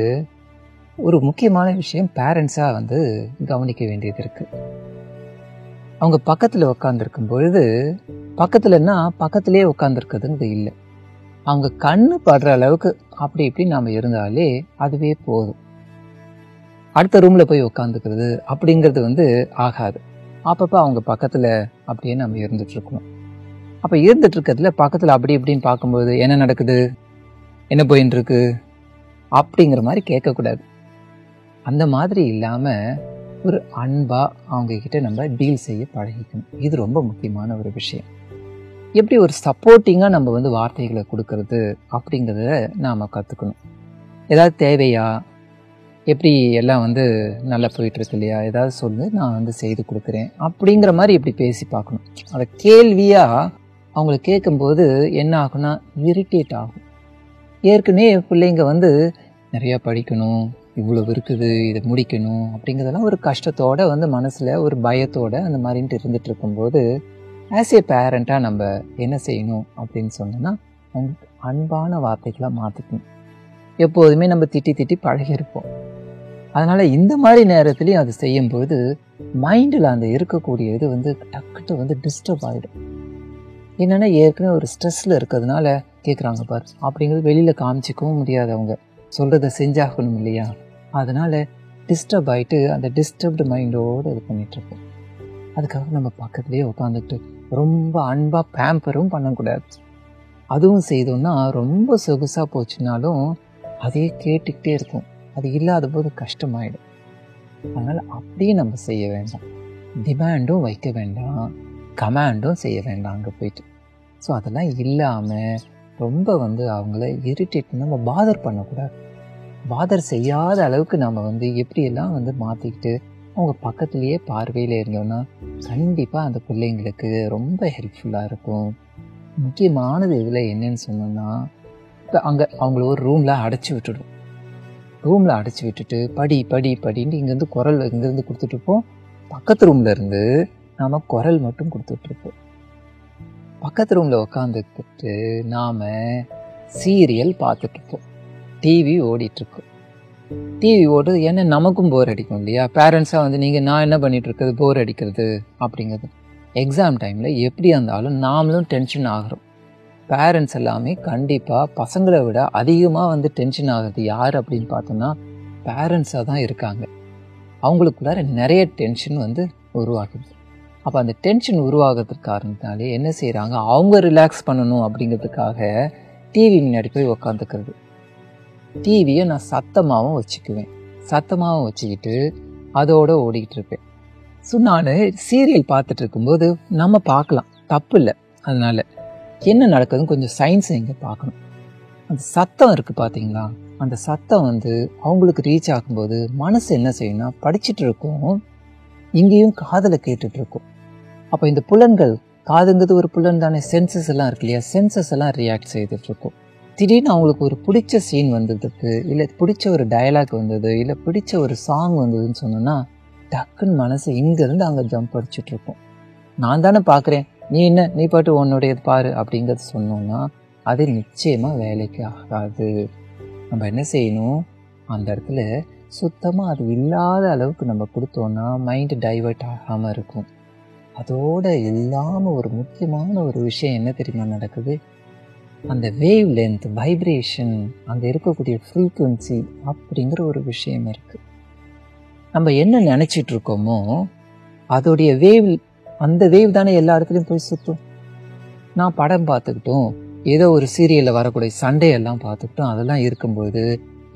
ஒரு முக்கியமான விஷயம் பேரண்ட்ஸாக வந்து கவனிக்க வேண்டியது இருக்குது. அவங்க பக்கத்தில் உட்காந்துருக்கும் பொழுது, பக்கத்துலன்னா பக்கத்துலேயே உட்காந்துருக்குதுங்கிறது இல்லை, அவங்க கண்ணு படுற அளவுக்கு அப்படி இப்படி நாம் இருந்தாலே அதுவே போதும். அடுத்த ரூமில் போய் உட்காந்துக்கிறது அப்படிங்கிறது வந்து ஆகாது. அப்பப்போ அவங்க பக்கத்தில் அப்படியே நம்ம இருந்துகிட்ருக்கணும். அப்போ இருந்துட்டு இருக்கிறதுல பக்கத்தில் அப்படி இப்படின்னு பார்க்கும்போது என்ன நடக்குது, என்ன போயின்னு இருக்கு அப்படிங்கிற மாதிரி கேட்கக்கூடாது. அந்த மாதிரி இல்லாமல் ஒரு அன்பாக அவங்கக்கிட்ட நம்ம டீல் செய்ய பழகிக்கணும். இது ரொம்ப முக்கியமான ஒரு விஷயம். எப்படி ஒரு சப்போர்ட்டிங்காக நம்ம வந்து வார்த்தைகளை கொடுக்கறது அப்படிங்கிறத நாம் கற்றுக்கணும். ஏதாவது தேவையா, எப்படி எல்லாம் வந்து நல்லா போயிட்டுருக்கு இல்லையா, ஏதாவது சொல்லு, நான் வந்து செய்து கொடுக்குறேன் அப்படிங்கிற மாதிரி இப்படி பேசி பார்க்கணும். அதை கேள்வியாக அவங்கள கேட்கும்போது என்ன ஆகும்னா இரிட்டேட் ஆகும். ஏற்கனவே பிள்ளைங்க வந்து நிறையா படிக்கணும், இவ்வளவு இருக்குது, இதை முடிக்கணும் அப்படிங்கிறதெல்லாம் ஒரு கஷ்டத்தோடு வந்து மனசில் ஒரு பயத்தோடு அந்த மாதிரின்ட்டு இருந்துகிட்டு இருக்கும்போது ஆஸ் ஏ பேரண்ட்டாக நம்ம என்ன செய்யணும் அப்படின்னு சொன்னோன்னா அவங்களுக்கு அன்பான வார்த்தைகளாக மாற்றிக்கணும். எப்போதுமே நம்ம திட்டி திட்டி பழகிருப்போம். அதனால் இந்த மாதிரி நேரத்துலையும் அது செய்யும்போது மைண்டில் அந்த இருக்கக்கூடிய இது வந்து டக்குட்டு வந்து டிஸ்டர்ப் ஆகிடும். என்னென்னா ஏற்கனவே ஒரு ஸ்ட்ரெஸ்ஸில் இருக்கிறதுனால கேட்குறாங்க பார் அப்படிங்கிறது வெளியில் காமிச்சிக்கவும் முடியாது, அவங்க சொல்கிறத செஞ்சாகணும் இல்லையா. அதனால் டிஸ்டர்ப் ஆகிட்டு அந்த டிஸ்டர்ப்டு மைண்டோடு இது பண்ணிகிட்ருப்போம். அதுக்காக நம்ம பக்கத்துலேயே உட்காந்துட்டு ரொம்ப அன்பாக பேம்பரும் பண்ணக்கூடாது. அதுவும் செய்தோம்னா ரொம்ப சொகுசாக போச்சுனாலும் அதையே கேட்டுக்கிட்டே இருக்கும். அது இல்லாத போது கஷ்டமாயிடும். அதனால் அப்படியே நம்ம செய்ய வேண்டாம். டிமாண்டும் வைக்க வேண்டாம், கமாண்டும் செய்ய வேண்டாம் அங்கே போயிட்டு. ஸோ அதெல்லாம் இல்லாமல் ரொம்ப வந்து அவங்கள இரிட்டேட் பண்ண நம்ம பாதர் பண்ணக்கூடாது. பாதர் செய்யாத அளவுக்கு நம்ம வந்து எப்படியெல்லாம் வந்து மாற்றிக்கிட்டு அவங்க பக்கத்துலேயே பார்வையில் இருந்தோன்னா கண்டிப்பாக அந்த பிள்ளைங்களுக்கு ரொம்ப ஹெல்ப்ஃபுல்லாக இருக்கும். முக்கியமானது இதில் என்னன்னு சொன்னோன்னா, இப்போ அங்கே அவங்கள ஒரு ரூமில் அடைச்சி விட்டுடும். ரூமில் அடைச்சி விட்டுட்டு படி படி படின்ட்டு இங்கேருந்து குரல் இங்கேருந்து கொடுத்துட்ருப்போம். பக்கத்து ரூமில் இருந்து நாம் குரல் மட்டும் கொடுத்துட்ருப்போம். பக்கத்து ரூமில் உட்காந்துக்கிட்டு நாம் சீரியல் பார்த்துட்ருப்போம், டிவி ஓடிட்டுருக்கோம். டிவி ஓடுறது ஏன்னா நமக்கும் போர் அடிக்கும் இல்லையா. பேரண்ட்ஸாக வந்து நான் என்ன பண்ணிகிட்ருக்கிறது, போர் அடிக்கிறது அப்படிங்கிறது. எக்ஸாம் டைமில் எப்படி இருந்தாலும் நாமளும் டென்ஷன் ஆகிறோம். பேரண்ட்ஸ் எல்லாமே கண்டிப்பாக பசங்களை விட அதிகமாக வந்து டென்ஷன் ஆகிறது யார் அப்படின்னு பார்த்தோன்னா பேரண்ட்ஸாக தான் இருக்காங்க. அவங்களுக்குள்ளார நிறைய டென்ஷன் வந்து உருவாகுது. அப்போ அந்த டென்ஷன் உருவாகிறதுக்கு காரணத்தினாலே என்ன செய்கிறாங்க, அவங்க ரிலாக்ஸ் பண்ணணும் அப்படிங்கிறதுக்காக டிவி முன்னாடி போய் உக்காந்துக்கிறது. டிவியை நான் சத்தமாகவும் வச்சுக்குவேன், சத்தமாகவும் வச்சுக்கிட்டு அதோடு ஓடிக்கிட்டு இருப்பேன். ஸோ நான் சீரியல் பார்த்துட்டு இருக்கும்போது நம்ம பார்க்கலாம், தப்பு இல்லை. அதனால் என்ன நடக்குதுன்னு கொஞ்சம் சயின்ஸை இங்கே பார்க்கணும். அந்த சத்தம் இருக்குது பார்த்தீங்களா, அந்த சத்தம் வந்து அவங்களுக்கு ரீச் ஆகும்போது மனசு என்ன செய்யணும்னா படிச்சுட்டு இருக்கும், இங்கேயும் காதில் கேட்டுட்ருக்கும். அப்போ இந்த புலன்கள், காதுங்கிறது ஒரு புலன் தானே, சென்சஸ் எல்லாம் இருக்கு இல்லையா, சென்சஸ் எல்லாம் ரியாக்ட் செய்துட்ருக்கும். திடீர்னு அவங்களுக்கு ஒரு பிடிச்ச சீன் வந்ததுக்கு, இல்லை பிடிச்ச ஒரு டயலாக் வந்தது, இல்லை பிடிச்ச ஒரு சாங் வந்ததுன்னு சொன்னோன்னா டக்குன்னு மனசு இங்கேருந்து அங்கே ஜம்ப் அடிச்சுட்ருக்கும். நான் தானே பார்க்குறேன், நீ என்ன, நீ பாட்டு உன்னுடையது பாரு அப்படிங்கிறது சொன்னோன்னா அது நிச்சயமாக வேலைக்கு ஆகாது. நம்ம என்ன செய்யணும், அந்த இடத்துல சுத்தமாக அது இல்லாத அளவுக்கு நம்ம கொடுத்தோன்னா மைண்டு டைவர்ட் ஆகாமல் இருக்கும். அதோடு இல்லாமல் ஒரு முக்கியமான ஒரு விஷயம் என்ன தெரியுமா நடக்குது, அந்த வேவ் லென்த், வைப்ரேஷன், அங்கே இருக்கக்கூடிய ஃப்ரீக்குவன்சி அப்படிங்கிற ஒரு விஷயம் இருக்குது. நம்ம என்ன நினச்சிட்ருக்கோமோ அதோடைய வேவ், அந்த வேவ் தானே எல்லா இடத்துலையும் போய் சுற்றும். நான் படம் பார்த்துக்கிட்டோம், ஏதோ ஒரு சீரியலில் வரக்கூடிய சண்டையெல்லாம் பார்த்துக்கிட்டோம், அதெல்லாம் இருக்கும்போது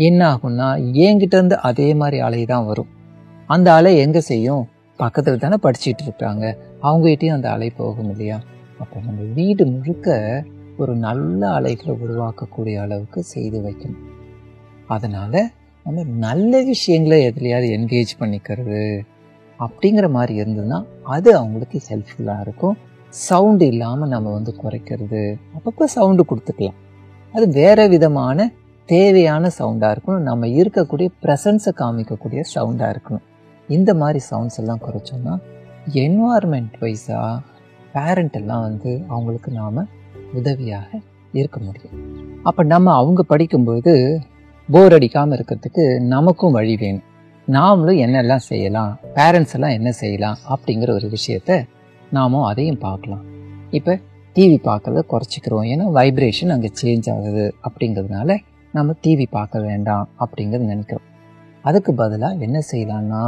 என்ன ஆகும்னா என்கிட்டேருந்து அதே மாதிரி அலை தான் வரும். அந்த அலை எங்கே செய்யும், பக்கத்தில் தானே படிச்சுட்டு இருக்காங்க, அவங்ககிட்டையும் அந்த அலை போகும் இல்லையா. அப்போ நம்ம வீடு முழுக்க ஒரு நல்ல அலைகளை உருவாக்கக்கூடிய அளவுக்கு செய்து வைக்கணும். அதனால் நம்ம நல்ல விஷயங்களை எதுலையாவது என்கேஜ் பண்ணிக்கிறது அப்படிங்கிற மாதிரி இருந்ததுன்னா அது அவங்களுக்கு ஹெல்ப்ஃபுல்லாக இருக்கும். சவுண்டு இல்லாமல் நம்ம வந்து குறைக்கிறது, அப்பப்போ சவுண்டு கொடுத்துக்கலாம், அது வேறு விதமான தேவையான சவுண்டாக இருக்கணும், நம்ம இருக்கக்கூடிய ப்ரெசன்ஸை காமிக்கக்கூடிய சவுண்டாக இருக்கணும். இந்த மாதிரி சவுண்ட்ஸ் எல்லாம் குறைச்சோம்னா என்வாயர்மெண்ட் வைஸாக பேரண்ட் எல்லாம் வந்து அவங்களுக்கு நாம் உதவியாக இருக்க முடியும். அப்போ நம்ம அவங்க படிக்கும்போது போர் அடிக்காமல் இருக்கிறதுக்கு நமக்கும் வழி வேணும். நாமளும் என்னெல்லாம் செய்யலாம், பேரண்ட்ஸ் எல்லாம் என்ன செய்யலாம் அப்படிங்கிற ஒரு விஷயத்த நாமும் அதையும் பார்க்கலாம். இப்போ டிவி பார்க்கறத குறைச்சிக்கிறோம், ஏன்னா வைப்ரேஷன் அங்கே சேஞ்ச் ஆகுது அப்படிங்கிறதுனால நம்ம டிவி பார்க்க வேண்டாம் அப்படிங்கிறது நினைக்கிறோம். அதுக்கு பதிலாக என்ன செய்யலான்னா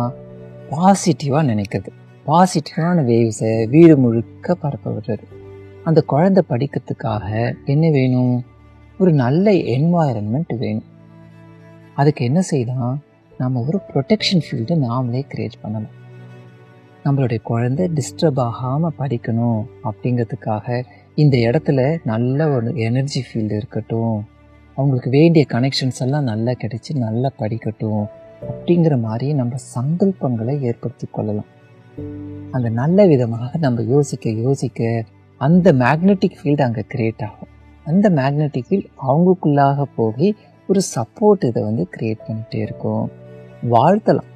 பாசிட்டிவாக நினைக்கிறது, பாசிட்டிவான வேவ்ஸை வீடு முழுக்க பரப்ப விடுறது. அந்த குழந்தை படிக்கிறதுக்காக என்ன வேணும், ஒரு நல்ல என்வாயரன்மெண்ட் வேணும். அதுக்கு என்ன செய்யலாம், நம்ம ஒரு ப்ரொடெக்ஷன் ஃபீல்டு நாமளே க்ரியேட் பண்ணலாம். நம்மளுடைய குழந்தை டிஸ்டர்ப் ஆகாமல் படிக்கணும் அப்படிங்கிறதுக்காக இந்த இடத்துல நல்ல ஒரு எனர்ஜி ஃபீல்டு இருக்கட்டும், அவங்களுக்கு வேண்டிய கனெக்ஷன்ஸ் எல்லாம் நல்லா கிடைச்சி நல்லா படிக்கட்டும் அப்படிங்கிற மாதிரி நம்ம சங்கல்பங்களை ஏற்படுத்தி கொள்ளலாம். அந்த நல்ல விதமாக நம்ம யோசிக்க அந்த மேக்னெட்டிக் ஃபீல்டு அங்கே கிரியேட் ஆகும். அந்த மேக்னெட்டிக் ஃபீல்டு அவங்களுக்குள்ளாக போய் ஒரு சப்போர்ட் இதை கிரியேட் பண்ணிகிட்டே இருக்கும். வாழ்த்தலாம்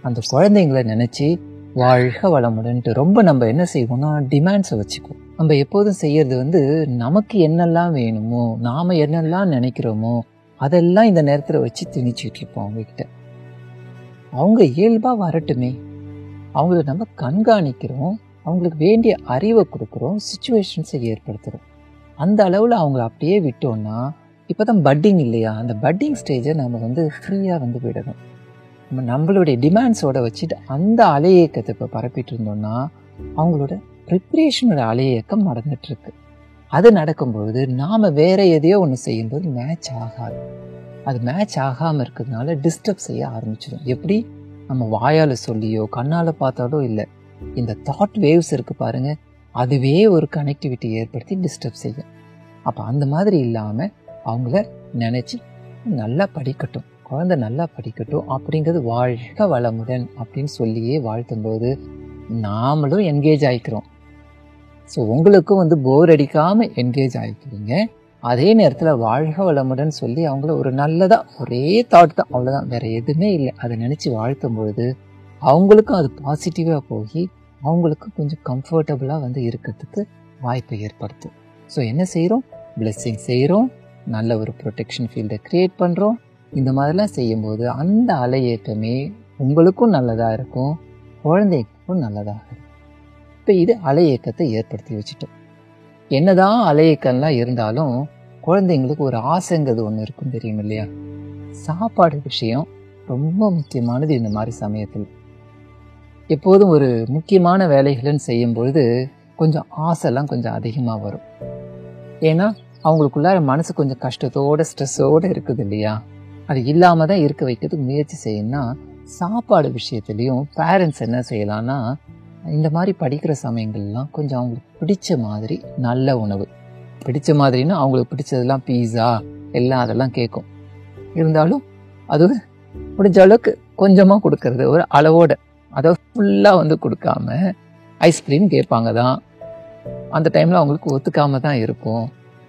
அந்த குழந்தைங்களை நினச்சி வாழ்க வளமுடன்ட்டு. ரொம்ப நம்ம என்ன செய்வோம்னா டிமாண்ட்ஸை வச்சுக்குவோம். நம்ம எப்போதும் செய்யறது நமக்கு என்னெல்லாம் வேணுமோ, நாம் என்னெல்லாம் நினைக்கிறோமோ அதெல்லாம் இந்த நேரத்தில் வச்சு திணிச்சிட்டு இருப்போம் அவங்ககிட்ட. அவங்க இயல்பாக வரட்டுமே, அவங்கள நம்ம கண்காணிக்கிறோம், அவங்களுக்கு வேண்டிய அறிவை கொடுக்குறோம், சுச்சுவேஷன்ஸை ஏற்படுத்துகிறோம். அந்த அளவில் அவங்கள அப்படியே விட்டோம்னா, இப்போ தான் பட்டிங் இல்லையா, அந்த பட்டிங் ஸ்டேஜை நம்ம ஃப்ரீயாக விடணும். நம்ம நம்மளுடைய டிமாண்ட்ஸோட வச்சுட்டு அந்த அலையேக்கத்தை இப்போ பரப்பிட்டு இருந்தோம்னா அவங்களோட ப்ரிப்ரேஷனோட அலையேக்கம் நடந்துட்டுருக்கு. அது நடக்கும்பொழுது நாம் வேறு எதையோ ஒன்று செய்யும்போது மேட்ச் ஆகாது. அது மேட்ச் ஆகாமல் இருக்கிறதுனால டிஸ்டர்ப் செய்ய ஆரம்பிச்சிடும். எப்படி, நம்ம வாயால் சொல்லியோ கண்ணால் பார்த்தாலோ இல்லை, இந்த தாட் வேவ்ஸ் இருக்குது பாருங்கள், அதுவே ஒரு கனெக்டிவிட்டி ஏற்படுத்தி டிஸ்டர்ப் செய்யும். அப்போ அந்த மாதிரி இல்லாமல் அவங்கள நினச்சி நல்லா படிக்கட்டும், குழந்தை நல்லா படிக்கட்டும் அப்படிங்கிறது வாழ்க வளமுடன் அப்படின்னு சொல்லியே வாழ்த்தும்போது நாமளும் என்கேஜ் ஆகிக்கிறோம். ஸோ உங்களுக்கும் போர் அடிக்காமல் என்கேஜ் ஆகிக்கிறீங்க. அதே நேரத்தில் வாழ்க வளமுடன் சொல்லி அவங்கள ஒரு நல்லதாக, ஒரே தாட் தான், அவ்வளோதான், வேறு எதுவுமே இல்லை, அதை நினச்சி வாழ்த்தும் பொழுது அவங்களுக்கும் அது பாசிட்டிவாக போய் அவங்களுக்கும் கொஞ்சம் கம்ஃபர்டபுளாக இருக்கிறதுக்கு வாய்ப்பை ஏற்படுத்தும். ஸோ என்ன செய்கிறோம், பிளெஸ்ஸிங் செய்கிறோம், நல்ல ஒரு ப்ரொடெக்ஷன் ஃபீல்டை க்ரியேட் பண்ணுறோம். இந்த மாதிரிலாம் செய்யும்போது அந்த அலையேற்றமே உங்களுக்கும் நல்லதாக இருக்கும், குழந்தைக்கும் நல்லதாக இருக்கும். இப்போ இது அலையேக்கத்தை ஏற்படுத்தி வச்சுட்டோம். என்னதான் அலையேக்கம்லாம் இருந்தாலும் குழந்தைங்களுக்கு ஒரு ஆசைங்கிறது ஒன்று இருக்கும், தெரியும் இல்லையா? சாப்பாடு விஷயம் ரொம்ப முக்கியமானது. இந்த மாதிரி சமயத்தில் எப்போதும் ஒரு முக்கியமான வேலைகள்னு செய்யும்பொழுது கொஞ்சம் ஆசைலாம் கொஞ்சம் அதிகமாக வரும். ஏன்னா அவங்களுக்குள்ளார மனசு கொஞ்சம் கஷ்டத்தோடு ஸ்ட்ரெஸ்ஸோடு இருக்குது இல்லையா? அது இல்லாமல் தான் இருக்க வைக்கிறதுக்கு முயற்சி செய்யணும்னா சாப்பாடு விஷயத்துலேயும் பேரண்ட்ஸ் என்ன செய்யலாம்னா, இந்த மாதிரி படிக்கிற சமயங்கள்லாம் கொஞ்சம் அவங்களுக்கு பிடிச்ச மாதிரி நல்ல உணவு, பிடிச்ச மாதிரின்னா அவங்களுக்கு பிடிச்சதெல்லாம் பீஸா எல்லாம் அதெல்லாம் கேட்கும். இருந்தாலும் அது முடிஞ்ச அளவுக்கு கொஞ்சமாக கொடுக்கறது, ஒரு அளவோட, அதை ஃபுல்லாக கொடுக்காம ஐஸ்கிரீம் கேட்பாங்க தான், அந்த டைமில் அவங்களுக்கு ஒத்துக்காம தான் இருக்கும்,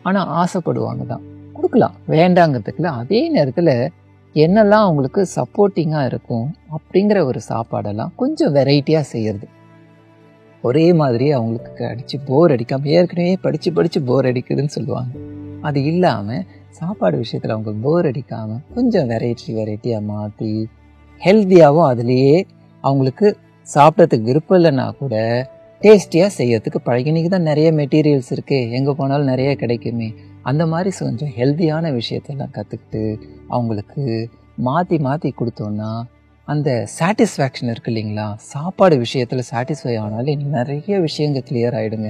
ஆனால் ஆசைப்படுவாங்க தான், கொடுக்கலாம், வேண்டாங்கிறதுக்குல. அதே நேரத்தில் என்னெல்லாம் அவங்களுக்கு சப்போர்ட்டிங்காக இருக்கும் அப்படிங்கிற ஒரு சாப்பாடெல்லாம் கொஞ்சம் வெரைட்டியாக செய்கிறது. ஒரே மாதிரியே அவங்களுக்கு அடித்து போர் அடிக்காமல், ஏற்கனவே படித்து போர் அடிக்குதுன்னு சொல்லுவாங்க, அது இல்லாமல் சாப்பாடு விஷயத்தில் அவங்க போர் அடிக்காமல் கொஞ்சம் வெரைட்டியாக மாற்றி ஹெல்த்தியாகவும் அதுலேயே அவங்களுக்கு சாப்பிட்றதுக்கு விருப்பம் இல்லைன்னா கூட டேஸ்டியாக செய்யறதுக்கு பழகி. இன்றைக்கி தான் நிறைய மெட்டீரியல்ஸ் இருக்குது, எங்கே போனாலும் நிறைய கிடைக்குமே, அந்த மாதிரி கொஞ்சம் ஹெல்த்தியான விஷயத்தெல்லாம் கற்றுக்கிட்டு அவங்களுக்கு மாற்றி கொடுத்தோன்னா அந்த சாட்டிஸ்ஃபேக்ஷன் இருக்குது இல்லைங்களா? சாப்பாடு விஷயத்தில் சாட்டிஸ்ஃபை ஆனாலே நிறைய விஷயங்கள் கிளியர் ஆகிடுங்க.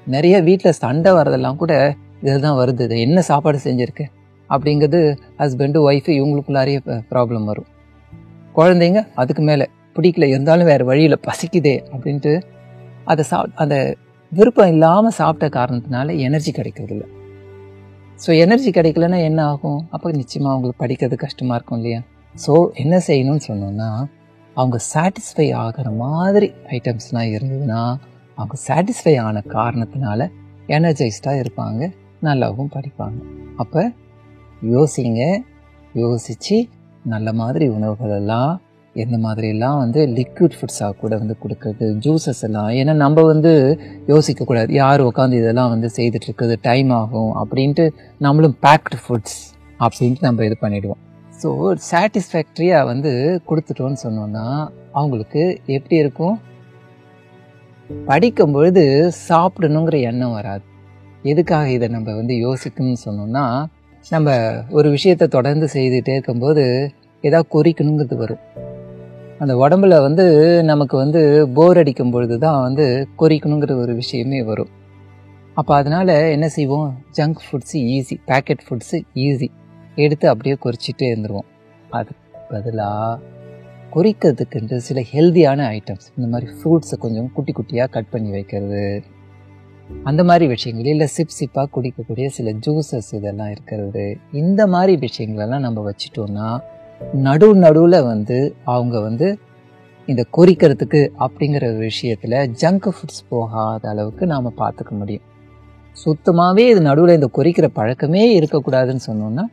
நிறைய வீட்டில் சண்டை வரதெல்லாம் கூட இதில் தான் வருது. இது என்ன சாப்பாடு செஞ்சுருக்கு அப்படிங்கிறது ஹஸ்பண்டு ஒய்ஃபு இவங்களுக்குள்ளாரையே ப்ராப்ளம் வரும். குழந்தைங்க அதுக்கு மேலே பிடிக்கல, இருந்தாலும் வேறு வழியில் பசிக்குதே அப்படின்ட்டு அதை அந்த விருப்பம் இல்லாமல் சாப்பிட்ட காரணத்தினால எனர்ஜி கிடைக்கிறதில்ல. ஸோ எனர்ஜி கிடைக்கலன்னா என்ன ஆகும்? அப்போ நிச்சயமாக அவங்களுக்கு படிக்கிறது கஷ்டமாக இருக்கும் இல்லையா? ஸோ என்ன செய்யணும்னு சொன்னோன்னா, அவங்க சாட்டிஸ்ஃபை ஆகிற மாதிரி ஐட்டம்ஸ்லாம் இருந்ததுன்னா அவங்க சாட்டிஸ்ஃபை ஆன காரணத்தினால எனர்ஜைஸ்டாக இருப்பாங்க, நல்லாவும் படிப்பாங்க. அப்போ யோசிச்சு நல்ல மாதிரி உணவுகளெல்லாம் எந்த மாதிரிலாம் வந்து லிக்விட் ஃபுட்ஸாக கூட வந்து கொடுக்குறது, ஜூஸஸ் எல்லாம். ஏன்னா நம்ம யோசிக்கக்கூடாது, யார் உட்காந்து இதெல்லாம் செய்துட்டு இருக்குது, டைம் ஆகும் அப்படின்ட்டு நம்மளும் பேக்டு ஃபுட்ஸ் அப்படின்ட்டு நம்ம இது பண்ணிவிடுவோம். ஸோ சாட்டிஸ்ஃபேக்டரியாக கொடுத்துட்டோன்னு சொன்னோன்னா அவங்களுக்கு எப்படி இருக்கும், படிக்கும் பொழுது சாப்பிடணுங்கிற எண்ணம் வராது. எதுக்காக இதை நம்ம யோசிக்கணும்னு சொன்னோம்னா, நம்ம ஒரு விஷயத்தை தொடர்ந்து செய்துகிட்டே இருக்கும்போது ஏதாவது குறிக்கணுங்கிறது வரும். அந்த உடம்புல நமக்கு போர் அடிக்கும் பொழுது தான் குறிக்கணுங்கிற ஒரு விஷயமே வரும். அப்போ அதனால் என்ன செய்வோம், junk foods easy, packet foods easy எடுத்து அப்படியே குறிச்சிட்டே இருந்துருவோம். அதுக்கு பதிலாக குறிக்கிறதுக்குன்ட்டு சில ஹெல்தியான ஐட்டம்ஸ், இந்த மாதிரி ஃப்ரூட்ஸை கொஞ்சம் குட்டி குட்டியாக கட் பண்ணி வைக்கிறது, அந்த மாதிரி விஷயங்கள், இல்லை சிப்பாக குடிக்கக்கூடிய சில ஜூஸஸ் இதெல்லாம் இருக்கிறது, இந்த மாதிரி விஷயங்களெல்லாம் நம்ம வச்சுட்டோன்னா நடுவில் அவங்க இந்த குறிக்கிறதுக்கு அப்படிங்கிற ஒரு விஷயத்தில் ஜங்க் ஃபுட்ஸ் போகாத அளவுக்கு நாம் பார்த்துக்க முடியும். சுத்தமாகவே இது நடுவில் இந்த குறிக்கிற பழக்கமே இருக்கக்கூடாதுன்னு சொன்னோன்னா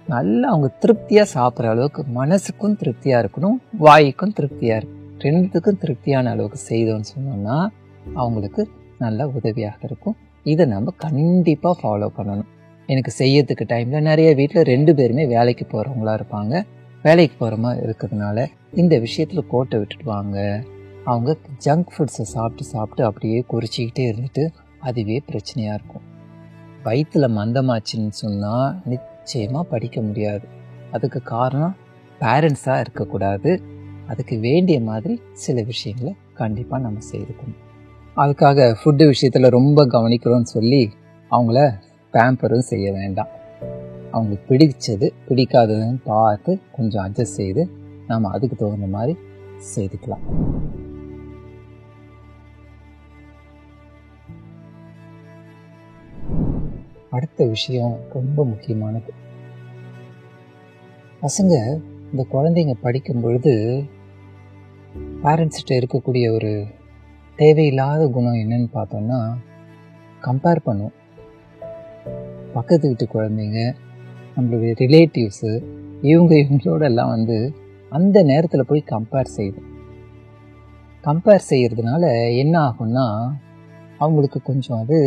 நல்லா அவங்க திருப்தியாக சாப்பிட்ற அளவுக்கு, மனசுக்கும் திருப்தியாக இருக்கணும், வாய்க்கும் திருப்தியாக இருக்கும், ரெண்டுத்துக்கும் திருப்தியான அளவுக்கு செய்தோன்னு சொன்னோன்னா அவங்களுக்கு நல்ல உதவியாக இருக்கும். இதை நம்ம கண்டிப்பாக ஃபாலோ பண்ணணும். எனக்கு செய்யறதுக்கு டைமில் நிறைய வீட்டில் 2 பேருமே வேலைக்கு போகிறவங்களா இருப்பாங்க. வேலைக்கு போகிற மாதிரி இருக்கிறதுனால இந்த விஷயத்தில் கோட்டை விட்டுட்டு வாங்க. அவங்க ஜங்க் ஃபுட்ஸை சாப்பிட்டு அப்படியே குறிச்சிக்கிட்டே இருந்துட்டு அதுவே பிரச்சனையாக இருக்கும். வயிற்றில் மந்தமாச்சுன்னு சொன்னால் நிச்சயமாக படிக்க முடியாது. அதுக்கு காரணம் பேரண்ட்ஸாக இருக்கக்கூடாது. அதுக்கு வேண்டிய மாதிரி சில விஷயங்களை கண்டிப்பாக நம்ம செய்துக்கணும். அதுக்காக ஃபுட்டு விஷயத்தில் ரொம்ப கவனிக்கிறோன்னு சொல்லி அவங்கள பேம்பரும் செய்ய வேண்டாம். அவங்களுக்கு பிடிச்சது பிடிக்காததுன்னு பார்த்து கொஞ்சம் அட்ஜஸ்ட் செய்து நாம் அதுக்கு தகுந்த மாதிரி செய்துக்கலாம். அடுத்த விஷயம் ரொம்ப முக்கியமானது. பசங்க இந்த குழந்தைங்க படிக்கும் பொழுது பேரண்ட்ஸ்கிட்ட இருக்கக்கூடிய ஒரு தேவையில்லாத குணம் என்னன்னு பார்த்தோம்னா, கம்பேர் பண்ணுவோம். பக்கத்து வீட்டு குழந்தைங்க, நம்மளுடைய ரிலேட்டிவ்ஸு, இவங்களோடெல்லாம் அந்த நேரத்தில் போய் கம்பேர் செய்வோம். கம்பேர் செய்கிறதுனால என்ன ஆகும்னா அவங்களுக்கு கொஞ்சம் அது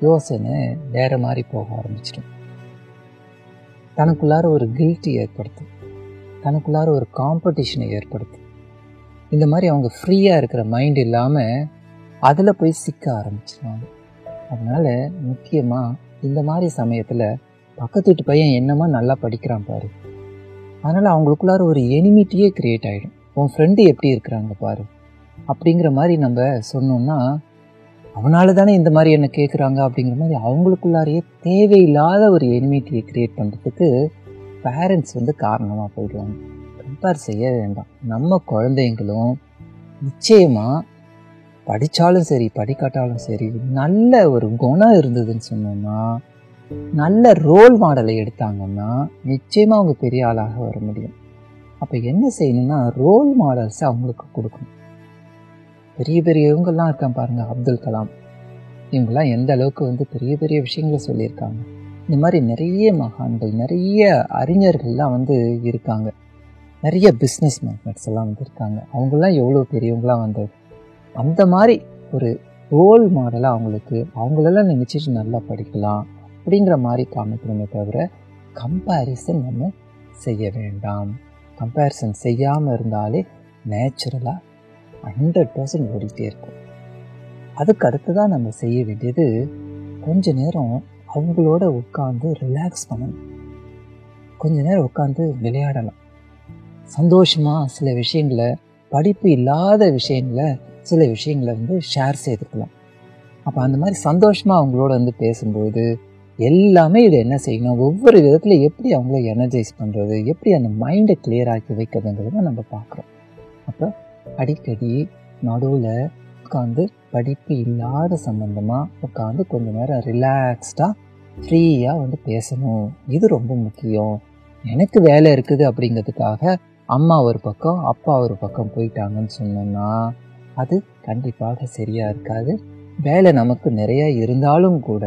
யோசனை வேறு மாதிரி போக ஆரம்பிச்சிடும். தனக்குள்ளார ஒரு கில்ட்டி ஏற்படுத்தும், தனக்குள்ளார ஒரு காம்படிஷனை ஏற்படுத்தும். இந்த மாதிரி அவங்க ஃப்ரீயாக இருக்கிற மைண்ட் இல்லாமல் அதில் போய் சிக்க ஆரம்பிச்சிடுவாங்க. அதனால் முக்கியமாக இந்த மாதிரி சமயத்தில் பக்கத்து வீட்டு பையன் என்னமா நல்லா படிக்கிறான் பாரு, அதனால் அவங்களுக்குள்ளார ஒரு எனிமிட்டியே க்ரியேட் ஆகிடும். உன் ஃப்ரெண்டு எப்படி இருக்கிறாங்க பாரு அப்படிங்கிற மாதிரி நம்ம சொன்னோம்னா, அவனால தானே இந்த மாதிரி என்ன கேட்குறாங்க அப்படிங்கிற மாதிரி அவங்களுக்குள்ளாரையே தேவையில்லாத ஒரு எனிமிட்டியை க்ரியேட் பண்ணுறதுக்கு பேரண்ட்ஸ் காரணமாக போயிடுவாங்க. கம்பேர் செய்ய வேண்டாம். நம்ம குழந்தைங்களும் நிச்சயமாக படித்தாலும் சரி படிக்காட்டாலும் சரி நல்ல ஒரு குணம் இருந்ததுன்னு சொன்னோம்னா, நல்ல ரோல் மாடலை எடுத்தாங்கன்னா நிச்சயமாக அவங்க பெரிய ஆளாக வர முடியும். அப்போ என்ன செய்யணும்னா, ரோல் மாடல்ஸை அவங்களுக்கு கொடுக்கணும். பெரிய பெரியவங்கெல்லாம் இருக்காங்க பாருங்கள், அப்துல் கலாம், இவங்கெல்லாம் எந்த அளவுக்கு பெரிய பெரிய விஷயங்களை சொல்லியிருக்காங்க. இந்த மாதிரி நிறைய மகான்கள், நிறைய அறிஞர்கள்லாம் இருக்காங்க. நிறைய பிஸ்னஸ் மேக்னட்ஸ் எல்லாம் இருக்காங்க. அவங்களாம் எவ்வளோ பெரியவங்களாம் வந்தது. அந்த மாதிரி ஒரு ரோல் மாடலாக அவங்களெல்லாம் நினச்சிட்டு நல்லா படிக்கலாம் அப்படிங்கிற மாதிரி காமிக்கணுமே தவிர கம்பேரிசன் நம்ம செய்ய வேண்டாம். கம்பேரிசன் செய்யாமல் இருந்தாலே நேச்சுரலாக 100% ஓடிக்கிட்டே இருக்கும். அதுக்கு அடுத்ததான் நம்ம செய்ய வேண்டியது, கொஞ்ச நேரம் அவங்களோட உட்காந்து ரிலாக்ஸ் பண்ணணும். கொஞ்ச நேரம் உட்காந்து விளையாடலாம். சந்தோஷமாக சில விஷயங்களை, படிப்பு இல்லாத விஷயங்களை, சில விஷயங்களை ஷேர் செய்துக்கலாம். அப்போ அந்த மாதிரி சந்தோஷமாக அவங்களோட பேசும்போது எல்லாமே இதை என்ன செய்யணும், ஒவ்வொரு விதத்தில் எப்படி அவங்கள எனர்ஜைஸ் பண்ணுறது, எப்படி அந்த மைண்டை கிளியர் ஆக்கி வைக்கிறதுங்கிறத நம்ம பார்க்குறோம். அப்போ அடிக்கடி நடுவில் உட்காந்து படிப்பு இல்லாத சம்பந்தமாக உட்காந்து கொஞ்ச நேரம் ரிலாக்ஸ்டாக ஃப்ரீயாக பேசணும். இது ரொம்ப முக்கியம். எனக்கு வேலை இருக்குது அப்படிங்கிறதுக்காக அம்மா ஒரு பக்கம் அப்பா ஒரு பக்கம் போயிட்டாங்கன்னு சொன்னோன்னா அது கண்டிப்பாக சரியாக இருக்காது. வேலை நமக்கு நிறையா இருந்தாலும் கூட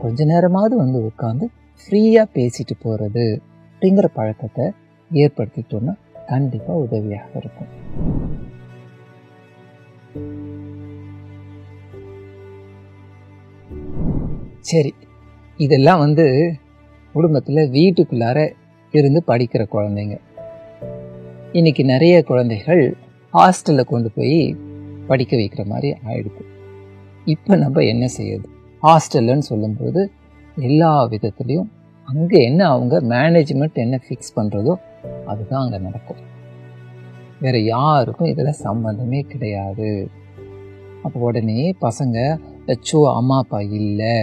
கொஞ்ச நேரமாவது உட்காந்து ஃப்ரீயாக பேசிட்டு போகிறது அப்படிங்கிற பழக்கத்தை ஏற்படுத்திட்டோன்னா கண்டிப்பாக உதவியாக இருக்கும். சரி, இதெல்லாம் குடும்பத்தில் வீட்டுக்குள்ளார இருந்து படிக்கிற குழந்தைங்க. இன்னைக்கு நிறைய குழந்தைகள் ஹாஸ்டலில் கொண்டு போய் படிக்க வைக்கிற மாதிரி ஆயிடுது. இப்போ நம்ம என்ன செய்யுது? ஹாஸ்டல்னு சொல்லும்போது எல்லா விதத்துலேயும் அங்கே என்ன அவங்க மேனேஜ்மெண்ட் என்ன ஃபிக்ஸ் பண்ணுறதோ அதுதான் அங்கே நடக்கும். வேறு யாருக்கும் இதில் சம்மந்தமே கிடையாது. அப்போ உடனே பசங்க அச்சோ அம்மா அப்பா இல்லை,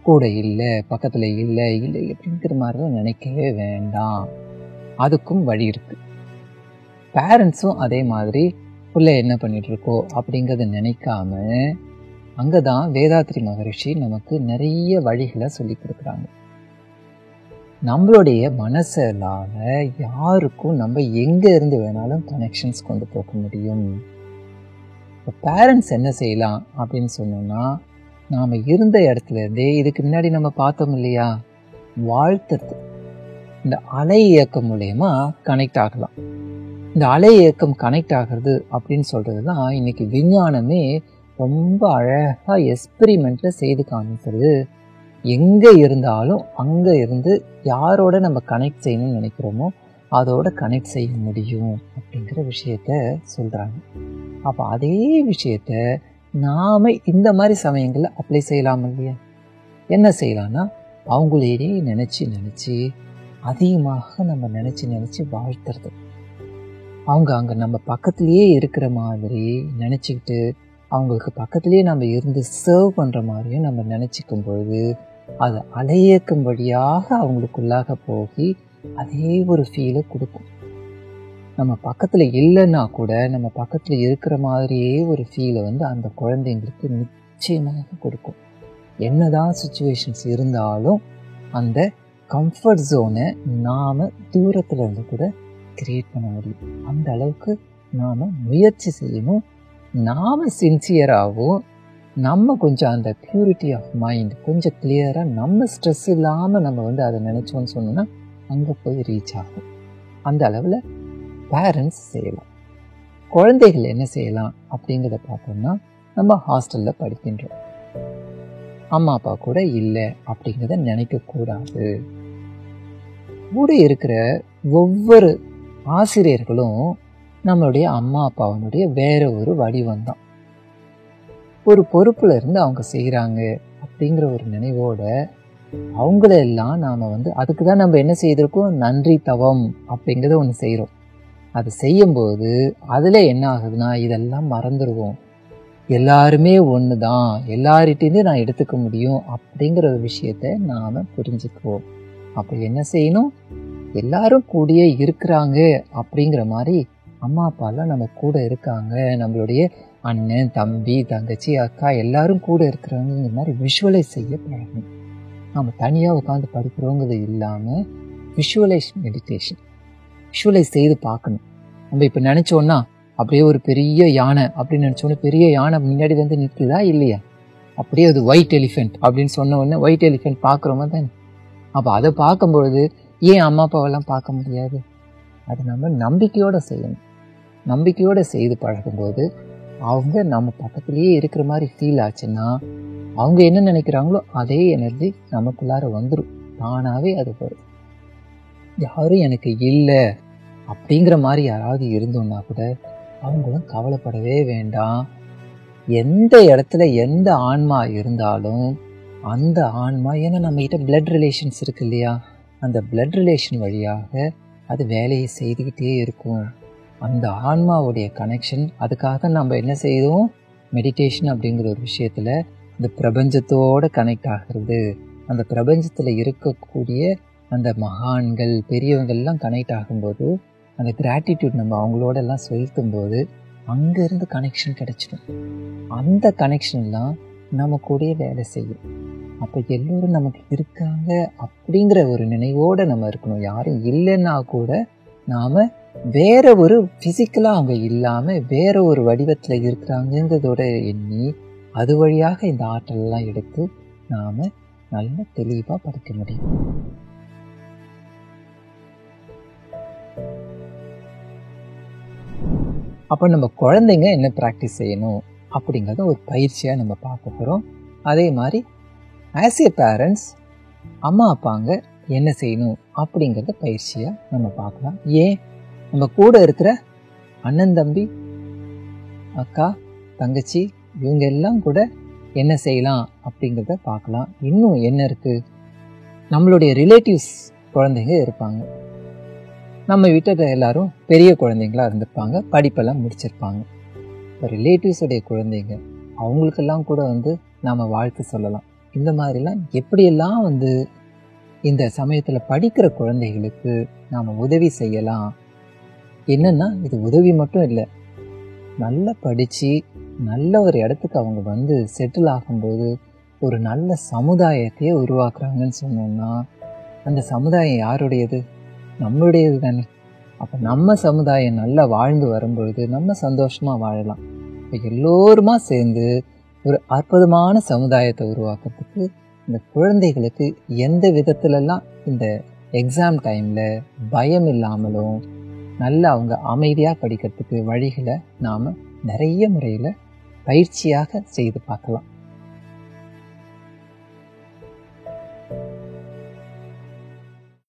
கூட இல்லை, பக்கத்தில் இல்லை இல்லை அப்படிங்கிற மாதிரிலாம் நினைக்கவே வேண்டாம். அதுக்கும் வழி இருக்குது. பேரண்ட்ஸும் அதே மாதிரி பிள்ளை என்ன பண்ணிட்டு இருக்கோ அப்படிங்கிறத நினைக்காம அங்கே தான் வேதாத்ரி மகரிஷி நமக்கு நிறைய வழிகளை சொல்லி கொடுக்குறாங்க. நம்மளுடைய மனசால யாருக்கும் நம்ம எங்கே இருந்து வேணாலும் கனெக்ஷன்ஸ் கொண்டு போக முடியும். இப்போ பேரண்ட்ஸ் என்ன செய்யலாம் அப்படின்னு சொன்னோம்னா, நாம் இருந்த இடத்துல இருந்தே இதுக்கு முன்னாடி நம்ம பார்த்தோம் இல்லையா, வாழ்த்துறது, இந்த அலை இயக்கம் மூலயமா கனெக்ட் ஆகலாம். இந்த அலை இயக்கம் கனெக்ட் ஆகிறது அப்படின்னு சொல்கிறது தான் இன்றைக்கி விஞ்ஞானமே ரொம்ப அழகாக எக்ஸ்பெரிமெண்ட்டில் செய்து காமிக்கிறது. எங்கே இருந்தாலும் அங்கே இருந்து யாரோட நம்ம கனெக்ட் செய்யணும்னு நினைக்கிறோமோ அதோட கனெக்ட் செய்ய முடியும் அப்படிங்கிற விஷயத்த சொல்கிறாங்க. அப்போ அதே விஷயத்த நாம் இந்த மாதிரி சமயங்களில் அப்ளை செய்யலாம் இல்லையா? என்ன செய்யலாம்னா, அவங்களே நினச்சி அதிகமாக நம்ம நினச்சி வாழ்த்துறது. அவங்க அங்கே நம்ம பக்கத்துலேயே இருக்கிற மாதிரி நினச்சிக்கிட்டு அவங்களுக்கு பக்கத்துலேயே நம்ம இருந்து சர்வ் பண்ணுற மாதிரியும் நம்ம நினச்சிக்கும் பொழுது அது அலையேக்கும் வழியாக அவங்களுக்குள்ளாக போய் அதே ஒரு ஃபீலை கொடுக்கும். நம்ம பக்கத்தில் இல்லைன்னா கூட நம்ம பக்கத்தில் இருக்கிற மாதிரியே ஒரு ஃபீலை அந்த குழந்தைங்களுக்கு நிச்சயமாக கொடுக்கும். என்னதான் சுச்சுவேஷன்ஸ் இருந்தாலும் அந்த கம்ஃபர்ட் ஜோனை நாம் தூரத்தில் இருந்து கூட கிரியேட் பண்ண முடியும். அந்த அளவுக்கு நாம் முயற்சி செய்யணும். நாம் சின்சியராகவும் நம்ம கொஞ்சம் அந்த பியூரிட்டி ஆஃப் மைண்ட் கொஞ்சம் கிளியராக நம்ம ஸ்ட்ரெஸ் இல்லாமல் நம்ம அதை நினச்சோன்னு சொன்னோன்னா அங்கே போய் ரீச் ஆகும். அந்த அளவில் பேரண்ட்ஸ் செய்யலாம். குழந்தைகள் என்ன செய்யலாம் அப்படிங்கிறத பார்த்தோம்னா, நம்ம ஹாஸ்டலில் படிக்கின்றோம், அம்மா அப்பா கூட இல்லை அப்படிங்கிறத நினைக்கக்கூடாது. கூட இருக்கிற ஒவ்வொரு ஆசிரியர்களும் நம்மளுடைய அம்மா அப்பாவனுடைய வேற ஒரு வடிவம் தான். ஒரு பொறுப்புல இருந்து அவங்க செய்கிறாங்க அப்படிங்கிற ஒரு நினைவோட அவங்களெல்லாம் நாம் அதுக்கு தான் நம்ம என்ன செய்திருக்கோம், நன்றி தவம் அப்படிங்கிறத ஒன்று செய்கிறோம். அது செய்யும்போது அதில் என்ன ஆகுதுன்னா, இதெல்லாம் மறந்துடுவோம். எல்லாருமே ஒன்று தான், எல்லார்கிட்டேருந்து நான் எடுத்துக்க முடியும் அப்படிங்கிற ஒரு விஷயத்த நாம் புரிஞ்சுக்குவோம். அப்போ என்ன செய்யணும், எல்லாரும் கூடயே இருக்கிறாங்க அப்படிங்கிற மாதிரி அம்மா அப்பாலாம் நம்ம கூட இருக்காங்க, நம்மளுடைய அண்ணன் தம்பி தங்கச்சி அக்கா எல்லாரும் கூட இருக்கிறாங்கிற மாதிரி விஷுவலைஸ் செய்ய பழகணும். நம்ம தனியாக உட்காந்து படிக்கிறோங்கிறது இல்லாமல் விஷுவலைஸ் மெடிடேஷன், விஷுவலைஸ் செய்து பார்க்கணும். நம்ம இப்போ நினச்சோன்னா அப்படியே ஒரு பெரிய யானை அப்படின்னு நினச்சோன்னா பெரிய யானை முன்னாடி நிற்குதா இல்லையா? அப்படியே அது ஒயிட் எலிஃபென்ட் அப்படின்னு சொன்ன உடனே ஒயிட் எலிஃபென்ட் பார்க்குறோமா தானே? அப்போ அதை பார்க்கும்பொழுது ஏன் அம்மா அப்பாவெல்லாம் பார்க்க முடியாது? அது நம்ம நம்பிக்கையோடு செய்யணும். நம்பிக்கையோடு செய்து பழகும்போது அவங்க நம்ம பக்கத்துலேயே இருக்கிற மாதிரி ஃபீல் ஆச்சுன்னா அவங்க என்ன நினைக்கிறாங்களோ அதே எனர்ஜி நமக்குள்ளார வந்துடும், தானாகவே அது வரும். யாரும் எனக்கு இல்லை அப்படிங்கிற மாதிரி யாராவது இருந்தோன்னா கூட அவங்களும் கவலைப்படவே வேண்டாம். எந்த இடத்துல எந்த ஆன்மா இருந்தாலும் அந்த ஆன்மா, ஏன்னா நம்மகிட்ட பிளட் ரிலேஷன்ஸ் இருக்கு இல்லையா, அந்த பிளட் ரிலேஷன் வழியாக அது வேலையை செய்துக்கிட்டே இருக்கும். அந்த ஆன்மாவுடைய கனெக்ஷன், அதுக்காக நம்ம என்ன செய்தோம், மெடிடேஷன் அப்படிங்கிற ஒரு விஷயத்தில் இந்த பிரபஞ்சத்தோடு கனெக்ட் ஆகிறது, அந்த பிரபஞ்சத்தில் இருக்கக்கூடிய அந்த மகான்கள் பெரியவங்கள்லாம் கனெக்ட் ஆகும்போது அந்த கிராட்டிடியூட் நம்ம அவங்களோடெல்லாம் செலுத்தும்போது அங்கேருந்து கனெக்ஷன் கிடைச்சிடும். அந்த கனெக்ஷன்லாம் நம்ம கூடயே வேலை செய்யும். அப்போ எல்லோரும் நமக்கு இருக்காங்க அப்படிங்கிற ஒரு நினைவோடு நம்ம இருக்கணும். யாரும் இல்லைன்னா கூட நாம் வேற ஒரு ஃபிசிக்கலாக அவங்க இல்லாமல் வேற ஒரு வடிவத்தில் இருக்கிறாங்கிறதோட எண்ணி அது வழியாக இந்த ஆற்றலெல்லாம் எடுத்து நாம் நல்ல தெளிவாக படிக்க முடியும். அப்போ நம்ம குழந்தைங்க என்ன ப்ராக்டிஸ் செய்யணும் அப்படிங்கிறத ஒரு பயிற்சியாக நம்ம பார்க்க போகிறோம். அதே மாதிரி ஆஸ் ஏ பேரண்ட்ஸ் அம்மா அப்பாங்க என்ன செய்யணும் அப்படிங்கிறத பயிற்சியாக நம்ம பார்க்கலாம். ஏன் நம்ம கூட இருக்கிற அண்ணன் தம்பி அக்கா தங்கச்சி இவங்க எல்லாம் கூட என்ன செய்யலாம் அப்படிங்கிறத பார்க்கலாம். இன்னும் என்ன இருக்குது, நம்மளுடைய ரிலேட்டிவ்ஸ் குழந்தைங்க இருப்பாங்க. நம்ம வீட்டில் எல்லாரும் பெரிய குழந்தைங்களா இருந்திருப்பாங்க, படிப்பெல்லாம் முடிச்சிருப்பாங்க. இப்போ ரிலேட்டிவ்ஸுடைய குழந்தைங்க அவங்களுக்கெல்லாம் கூட நாம் வாழ்த்து சொல்லலாம். இந்த மாதிரிலாம் எப்படியெல்லாம் இந்த சமயத்தில் படிக்கிற குழந்தைகளுக்கு நாம் உதவி செய்யலாம். என்னென்னா இது உதவி மட்டும் இல்லை, நல்லா படித்து நல்ல ஒரு இடத்துக்கு அவங்க செட்டில் ஆகும்போது ஒரு நல்ல சமுதாயத்தையே உருவாக்குறாங்கன்னு சொன்னோம்னா அந்த சமுதாயம் யாருடையது? நம்மளுடையது தானே. அப்போ நம்ம சமுதாயம் நல்லா வாழ்ந்து வரும்பொழுது நம்ம சந்தோஷமாக வாழலாம். இப்போ எல்லோருமா சேர்ந்து ஒரு அற்புதமான சமுதாயத்தை உருவாக்குறதுக்கு இந்த குழந்தைகளுக்கு எந்த விதத்துலலாம் இந்த எக்ஸாம் டைமில் பயம் இல்லாமலும் நல்லா அவங்க அமைதியாக படிக்கிறதுக்கு வழிகளை நாம் நிறைய முறையில் பயிற்சியாக செய்து பார்க்கலாம்.